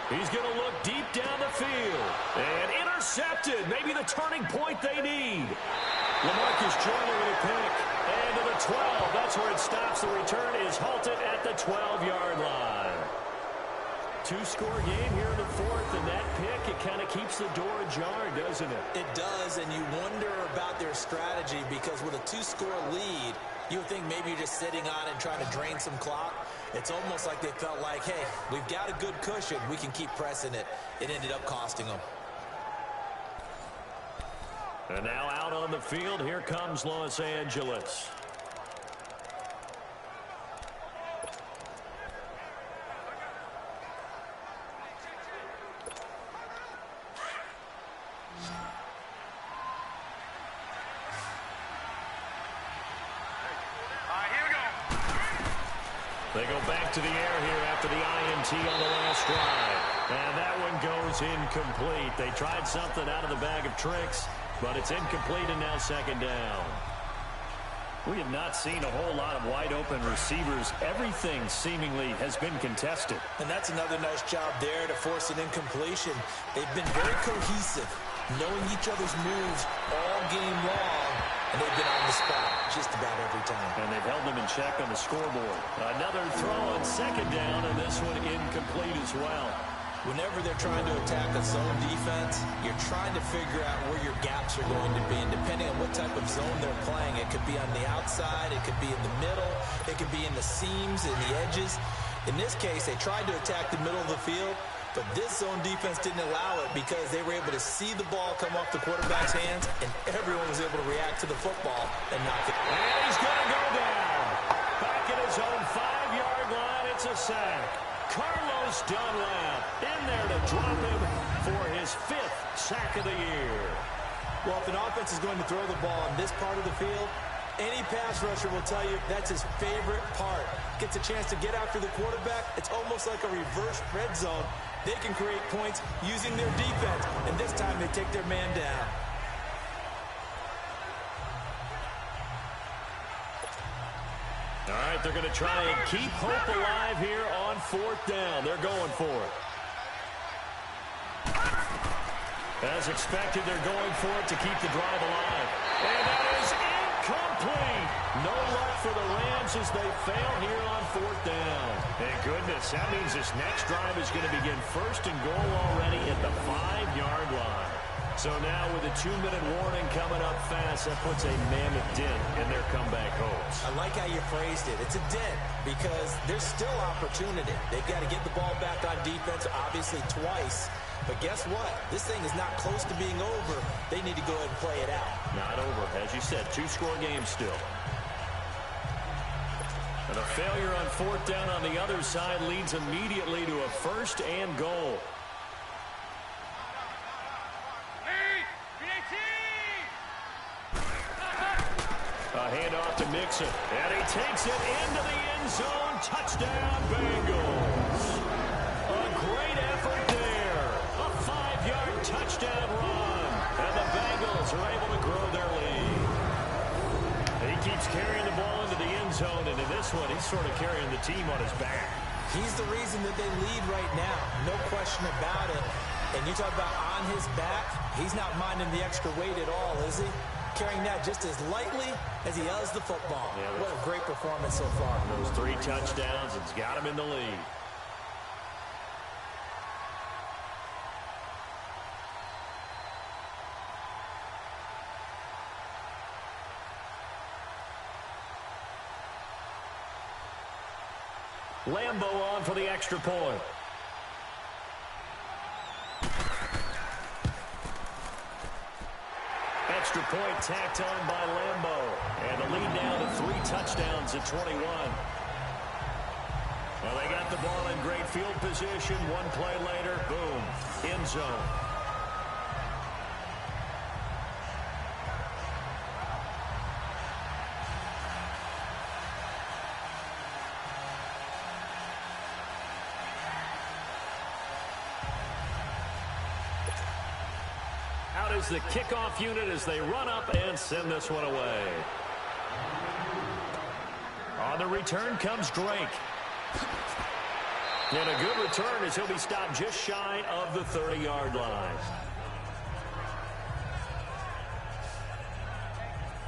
He's going to look deep down the field. And intercepted. Maybe the turning point they need. LaMarcus Joyner with a pick. And to the 12. That's where it stops. The return is halted at the 12-yard line. Two-score game here in the fourth, and that pick, it kind of keeps the door ajar, doesn't it? It does, and you wonder about their strategy because with a two-score lead, you would think maybe you're just sitting on it and trying to drain some clock. It's almost like they felt like, hey, we've got a good cushion. We can keep pressing it. It ended up costing them. And now out on the field, here comes Los Angeles. They go back to the air here after the INT on the last drive. And that one goes incomplete. They tried something out of the bag of tricks, but it's incomplete and now second down. We have not seen a whole lot of wide-open receivers. Everything seemingly has been contested. And that's another nice job there to force an incompletion. They've been very cohesive, knowing each other's moves all game long, and they've been on the spot just about every time. And they've held them in check on the scoreboard. Another throw on second down, and this one incomplete as well. Whenever they're trying to attack a zone defense, you're trying to figure out where your gaps are going to be. And depending on what type of zone they're playing, it could be on the outside, it could be in the middle, it could be in the seams and the edges. In this case, they tried to attack the middle of the field, but this zone defense didn't allow it because they were able to see the ball come off the quarterback's hands, and everyone was able to react to the football and knock it. And he's going to go down. Back at his own 5-yard line, it's a sack. Carlos Dunlap in there to drop him for his 5th sack of the year. Well, if an offense is going to throw the ball in this part of the field, any pass rusher will tell you that's his favorite part. Gets a chance to get after the quarterback. It's almost like a reverse red zone. They can create points using their defense, and this time they take their man down. All right, they're going to try and keep hope alive here on 4th down. They're going for it. As expected, they're going for it to keep the drive alive. And that is incomplete. No luck for the Rams as they fail here on 4th down. And goodness, that means this next drive is going to begin 1st and goal already at the 5-yard line. So now with a 2-minute warning coming up fast, that puts a mammoth dent in their comeback hopes. I like how you phrased it. It's a dent because there's still opportunity. They've got to get the ball back on defense, obviously twice. But guess what? This thing is not close to being over. They need to go ahead and play it out. Not over. As you said, 2-score game still. And a failure on 4th down on the other side leads immediately to a 1st and goal. A handoff to Mixon, and he takes it into the end zone. Touchdown, Bengals. A great effort there. A 5-yard touchdown run. And the Bengals are able to grow their lead. He keeps carrying the ball into the end zone, and in this one, he's sort of carrying the team on his back. He's the reason that they lead right now. No question about it. And you talk about on his back, he's not minding the extra weight at all, is he? Carrying that just as lightly as he does the football. Yeah, what a great performance so far. Those 3 touchdowns, it's got him in the lead. Lambo on for the extra point. Extra point tacked on by Lambo. And the lead now to 3 touchdowns at 21. Well, they got the ball in great field position. One play later, boom, end zone. Out is the kickoff unit as they run up and send this one away. On the return comes Drake. And a good return as he'll be stopped just shy of the 30-yard line.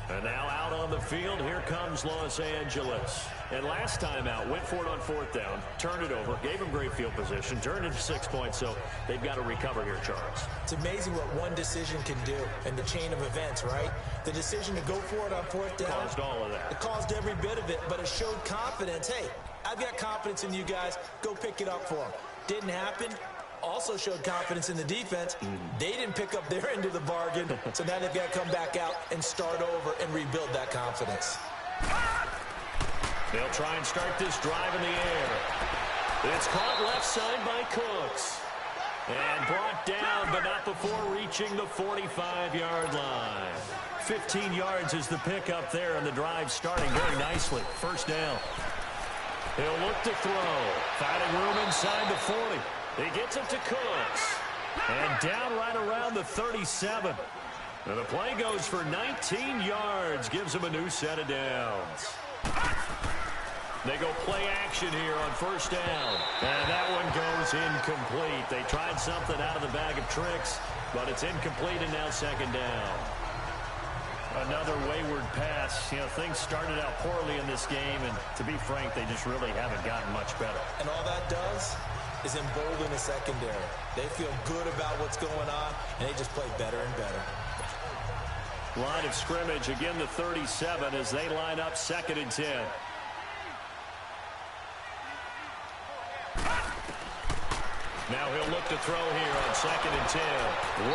And now out on the field, here comes Los Angeles. And last time out, went for it on 4th down, turned it over, gave him great field position, turned it to 6 points, so they've got to recover here, Charles. It's amazing what one decision can do in the chain of events, right? The decision to go for it on 4th down. Caused all of that. It caused every bit of it, but it showed confidence. Hey, I've got confidence in you guys. Go pick it up for them. Didn't happen. Also showed confidence in the defense. They didn't pick up their end of the bargain, so now they've got to come back out and start over and rebuild that confidence. They'll try and start this drive in the air. It's caught left side by Cooks. And brought down, but not before reaching the 45-yard line. 15 yards is the pickup there, and the drive starting very nicely. 1st down. He'll look to throw. Finding room inside the 40. He gets it to Cooks. And down right around the 37. And the play goes for 19 yards. Gives him a new set of downs. They go play action here on 1st down. And that one goes incomplete. They tried something out of the bag of tricks, but it's incomplete and now 2nd down. Another wayward pass. You know, things started out poorly in this game, and to be frank, they just really haven't gotten much better. And all that does is embolden the secondary. They feel good about what's going on, and they just play better and better. Line of scrimmage, again the 37 as they line up 2nd and 10. Now he'll look to throw here on 2nd and 10.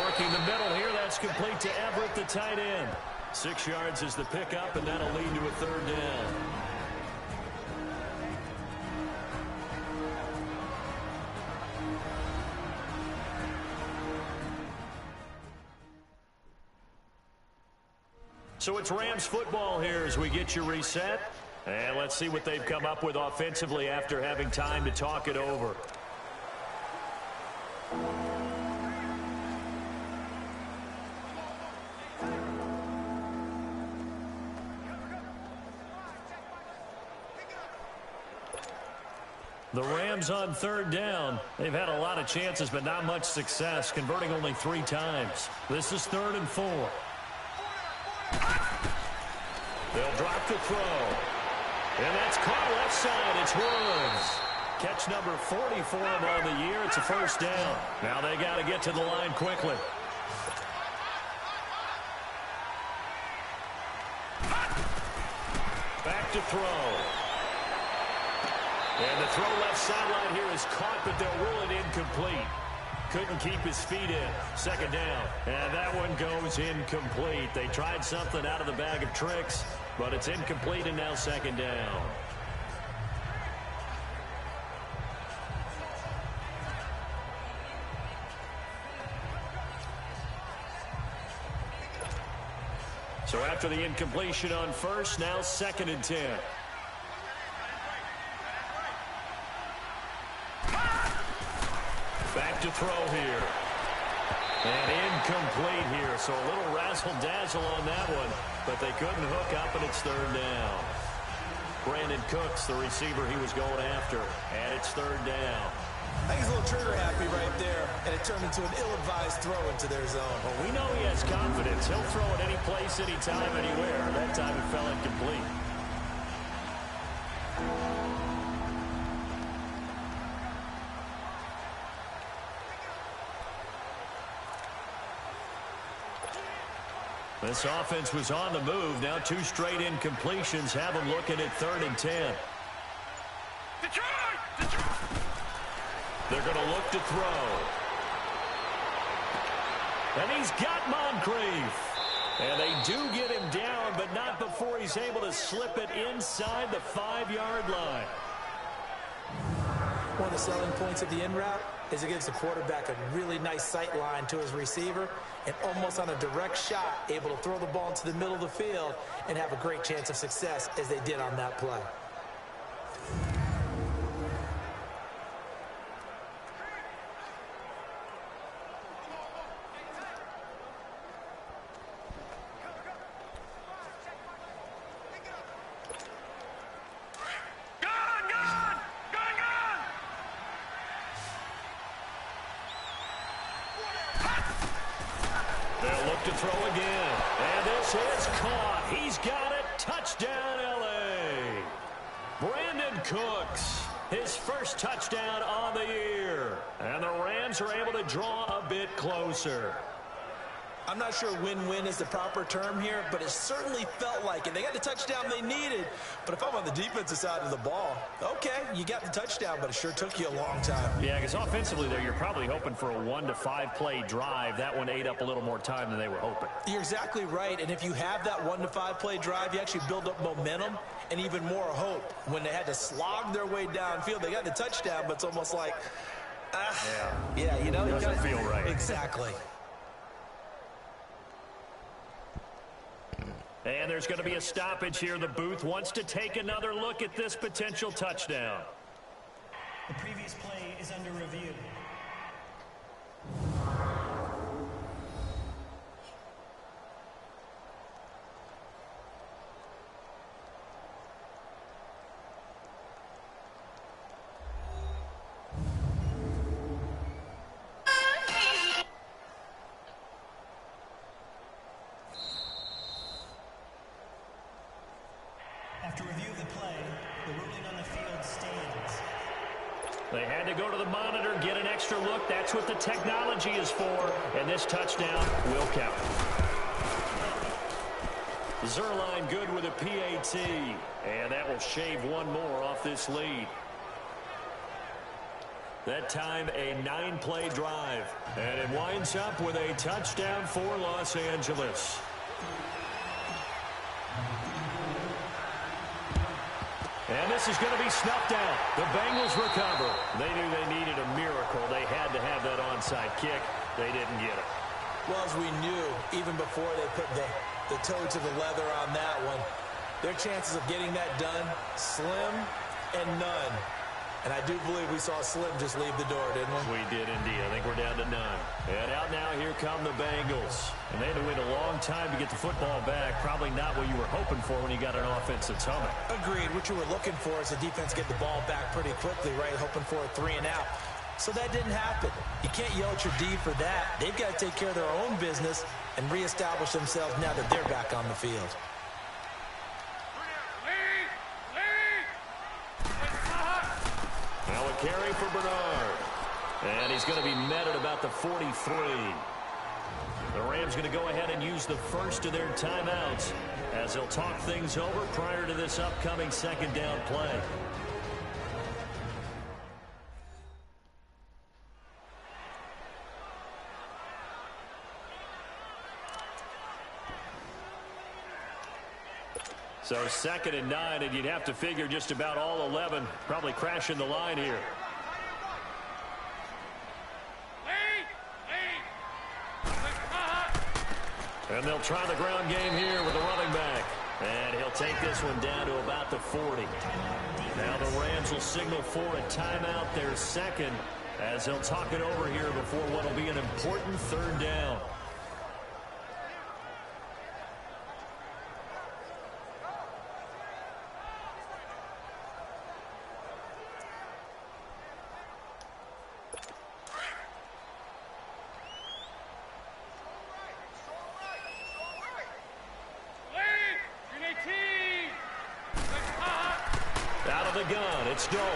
Working the middle here, that's complete to Everett, the tight end. 6 yards is the pickup, and that'll lead to a 3rd down. So it's Rams football here as we get you reset. And let's see what they've come up with offensively after having time to talk it over. The Rams on 3rd down. They've had a lot of chances, but not much success, converting only 3 times. This is 3rd and 4. They'll drop to throw. And that's caught left side. It's Woods. Catch number 44 on the year. It's a 1st down. Now they got to get to the line quickly. Back to throw. And the throw left sideline here is caught, but they'll rule it incomplete. Couldn't keep his feet in. 2nd down. And that one goes incomplete. They tried something out of the bag of tricks, but it's incomplete and now 2nd down. So after the incompletion on 1st, now 2nd and 10. Back to throw here. And incomplete here. So a little razzle-dazzle on that one, but they couldn't hook up, and it's 3rd down. Brandon Cooks, the receiver he was going after, and it's 3rd down. I think he's a little trigger happy right there, and it turned into an ill-advised throw into their zone. Well, we know he has confidence. He'll throw it any place, anytime, anywhere. That time it fell incomplete. This offense was on the move. Now 2 straight incompletions have them looking at 3rd and 10. They're going to look to throw. And he's got Moncrief. And they do get him down, but not before he's able to slip it inside the 5-yard line. One of the selling points of the in route is it gives the quarterback a really nice sight line to his receiver, and almost on a direct shot, able to throw the ball into the middle of the field and have a great chance of success as they did on that play. to throw again. And this is caught. He's got it. Touchdown, L.A. Brandon Cooks, his first touchdown on the year. And the Rams are able to draw a bit closer. I'm not sure win-win is the proper term here, but it certainly felt like it. They got the touchdown they needed, but if I'm on the defensive side of the ball, okay, you got the touchdown, but it sure took you a long time. Yeah, because offensively there, you're probably hoping for a 1 to 5 play drive. That one ate up a little more time than they were hoping. You're exactly right, and if you have that 1 to 5 play drive, you actually build up momentum and even more hope. When they had to slog their way downfield, they got the touchdown, but it's almost like, yeah, you know, it doesn't feel right. Exactly. And there's going to be a stoppage here. The booth wants to take another look at this potential touchdown. The previous play is under review. After review of the play, the ruling on the field stands. They had to go to the monitor, get an extra look. That's what the technology is for. And this touchdown will count. Zerline good with a PAT. And that will shave one more off this lead. That time, a 9-play drive. And it winds up with a touchdown for Los Angeles. And this is going to be snuffed out. The Bengals recover. They knew they needed a miracle. They had to have that onside kick. They didn't get it. Well, as we knew, even before they put the toe to the leather on that one, their chances of getting that done, slim and none. And I do believe we saw Slim just leave the door, didn't we? We did indeed. I think we're down to none. And out now, here come the Bengals. And they had to wait a long time to get the football back. Probably not what you were hoping for when you got an offense that's humming. Agreed. What you were looking for is the defense get the ball back pretty quickly, right? Hoping for a 3 and out. So that didn't happen. You can't yell at your D for that. They've got to take care of their own business and reestablish themselves now that they're back on the field. Now a carry for Bernard. And he's going to be met at about the 43. The Rams going to go ahead and use the first of their timeouts as they'll talk things over prior to this upcoming second down play. So 2nd and 9, and you'd have to figure just about all 11 probably crashing the line here. And they'll try the ground game here with the running back. And he'll take this one down to about the 40. Now the Rams will signal for a timeout, their second, as they'll talk it over here before what will be an important 3rd down. It's Dalton.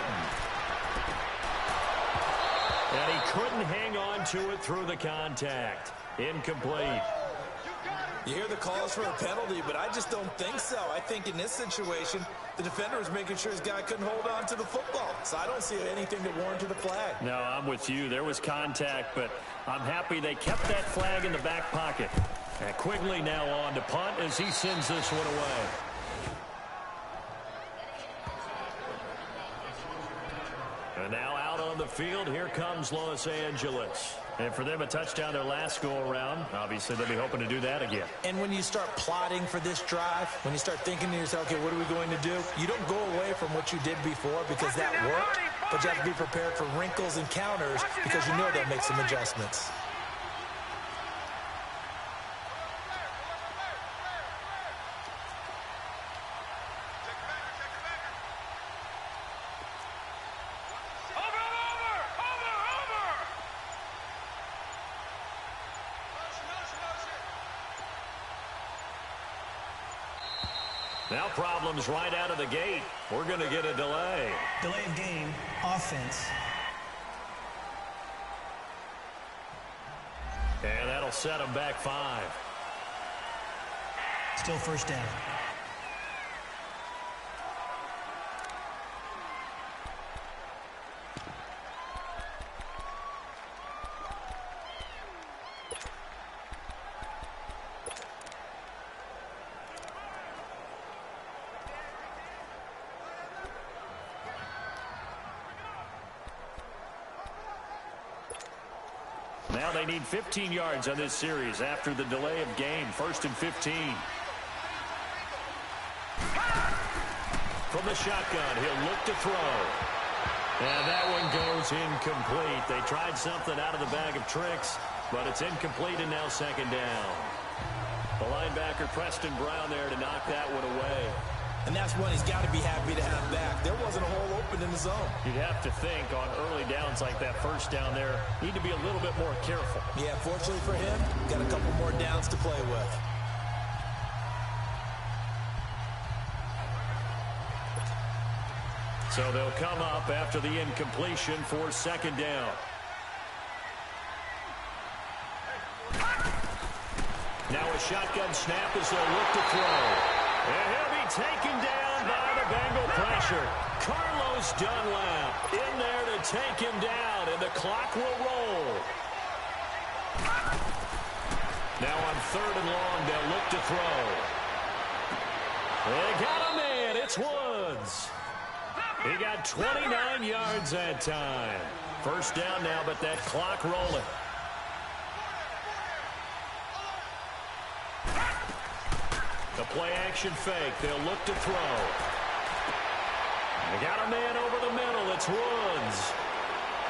And he couldn't hang on to it through the contact. Incomplete. You hear the calls for a penalty, but I just don't think so. I think in this situation, the defender was making sure his guy couldn't hold on to the football. So I don't see anything that warranted the flag. No, I'm with you. There was contact, but I'm happy they kept that flag in the back pocket. And Quigley now on to punt as he sends this one away. And now out on the field, here comes Los Angeles. And for them, a touchdown their last go-around. Obviously, they'll be hoping to do that again. And when you start plotting for this drive, when you start thinking to yourself, okay, what are we going to do? You don't go away from what you did before because that worked, but you have to be prepared for wrinkles and counters because you know they'll make some adjustments. Now problems right out of the gate. We're going to get a delay. Delay of game, offense. And that'll set them back 5. Still first down. Now they need 15 yards on this series after the delay of game. 1st and 15. From the shotgun, he'll look to throw. And that one goes incomplete. They tried something out of the bag of tricks, but it's incomplete and now 2nd down. The linebacker, Preston Brown, there to knock that one away. And that's one he's got to be happy to have back. There wasn't a hole open in the zone. You'd have to think on early downs like that 1st down there, need to be a little bit more careful. Yeah, fortunately for him, got a couple more downs to play with. So they'll come up after the incompletion for 2nd down. Now a shotgun snap as they'll look to throw. And he'll be taken down by the Bengal pressure. Carlos Dunlap in there to take him down, and the clock will roll. Now on 3rd and long, they'll look to throw. They got him in. It's Woods. He got 29 yards that time. 1st down now, but that clock rolling. The play-action fake. They'll look to throw. They got a man over the middle. It's Woods.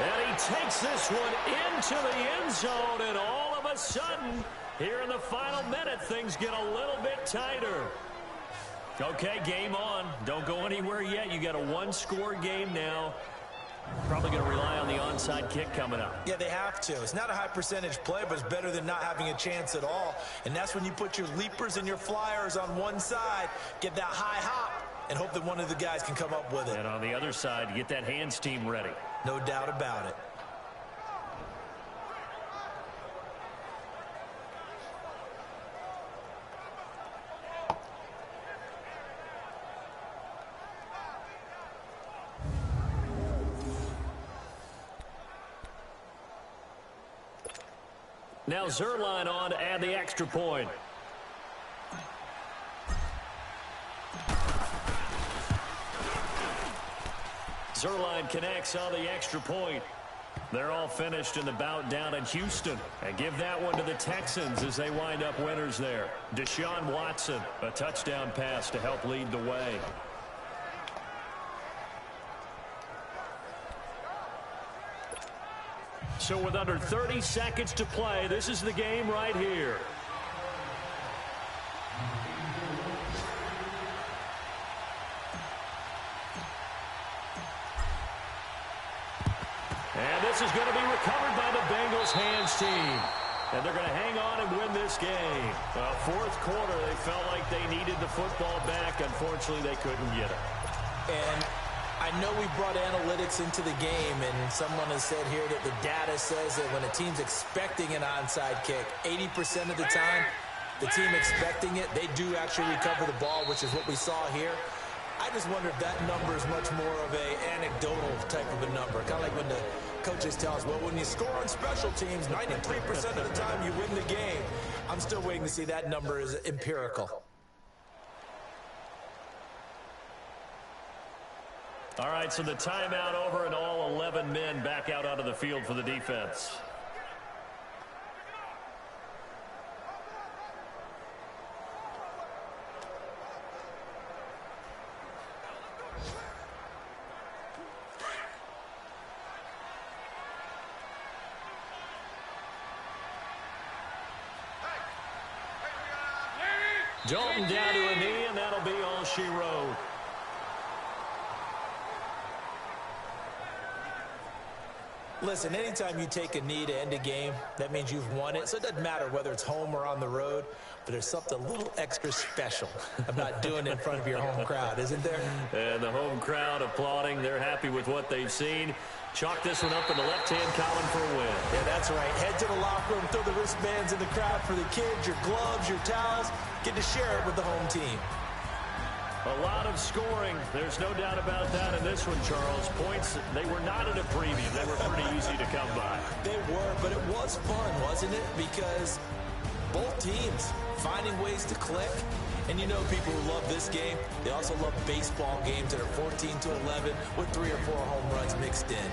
And he takes this one into the end zone, and all of a sudden, here in the final minute, things get a little bit tighter. Okay, game on. Don't go anywhere yet. You got a 1-score game now. Probably going to rely on the onside kick coming up. Yeah, they have to. It's not a high percentage play, but it's better than not having a chance at all. And that's when you put your leapers and your flyers on one side, get that high hop, and hope that one of the guys can come up with it. And on the other side, get that hands team ready. No doubt about it. Now Zerline on to add the extra point. Zerline connects on the extra point. They're all finished in the bout down in Houston. And give that one to the Texans as they wind up winners there. Deshaun Watson, a touchdown pass to help lead the way. So with under 30 seconds to play, this is the game right here. And this is going to be recovered by the Bengals hands team. And they're going to hang on and win this game. 4th quarter, they felt like they needed the football back. Unfortunately, they couldn't get it. And I know we brought analytics into the game, and someone has said here that the data says that when a team's expecting an onside kick, 80% of the time, the team expecting it, they do actually recover the ball, which is what we saw here. I just wonder if that number is much more of an anecdotal type of a number. Kind of like when the coaches tell us, well, when you score on special teams, 93% of the time you win the game. I'm still waiting to see that number is empirical. All right, so the timeout over and all 11 men back out onto the field for the defense. Dalton down to a knee, and that'll be all she wrote. Listen, anytime you take a knee to end a game, that means you've won it. So it doesn't matter whether it's home or on the road, but there's something a little extra special about doing it in front of your home crowd, isn't there? And the home crowd applauding. They're happy with what they've seen. Chalk this one up in the left-hand column for a win. Yeah, that's right. Head to the locker room, throw the wristbands in the crowd for the kids, your gloves, your towels. Get to share it with the home team. A lot of scoring. There's no doubt about that in this one, Charles. Points, they were not at a premium. They were pretty easy to come by. They were, but it was fun, wasn't it? Because both teams finding ways to click. And you know people who love this game, they also love baseball games that are 14-11 with 3 or 4 home runs mixed in.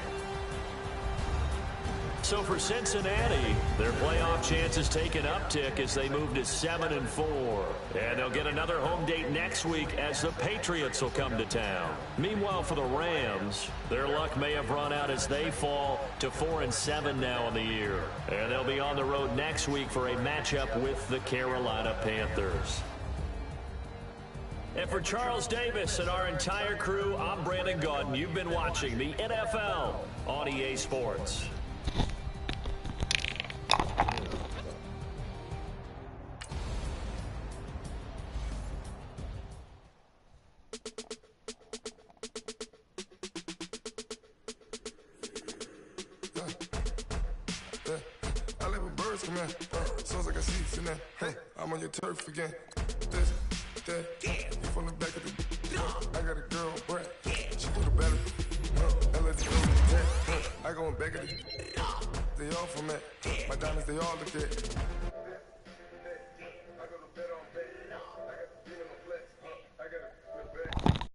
So for Cincinnati, their playoff chances take an uptick as they move to 7-4. And they'll get another home date next week as the Patriots will come to town. Meanwhile, for the Rams, their luck may have run out as they fall to 4-7 now in the year. And they'll be on the road next week for a matchup with the Carolina Panthers. And for Charles Davis and our entire crew, I'm Brandon Gaudin. You've been watching the NFL on EA Sports. Sounds like I see you in there. Hey, I'm on your turf again. This, that, you from the back of the. I got a girl, Brett. She do the better. I let you know. I go in back of the. They all from that. My diamonds, they all look at.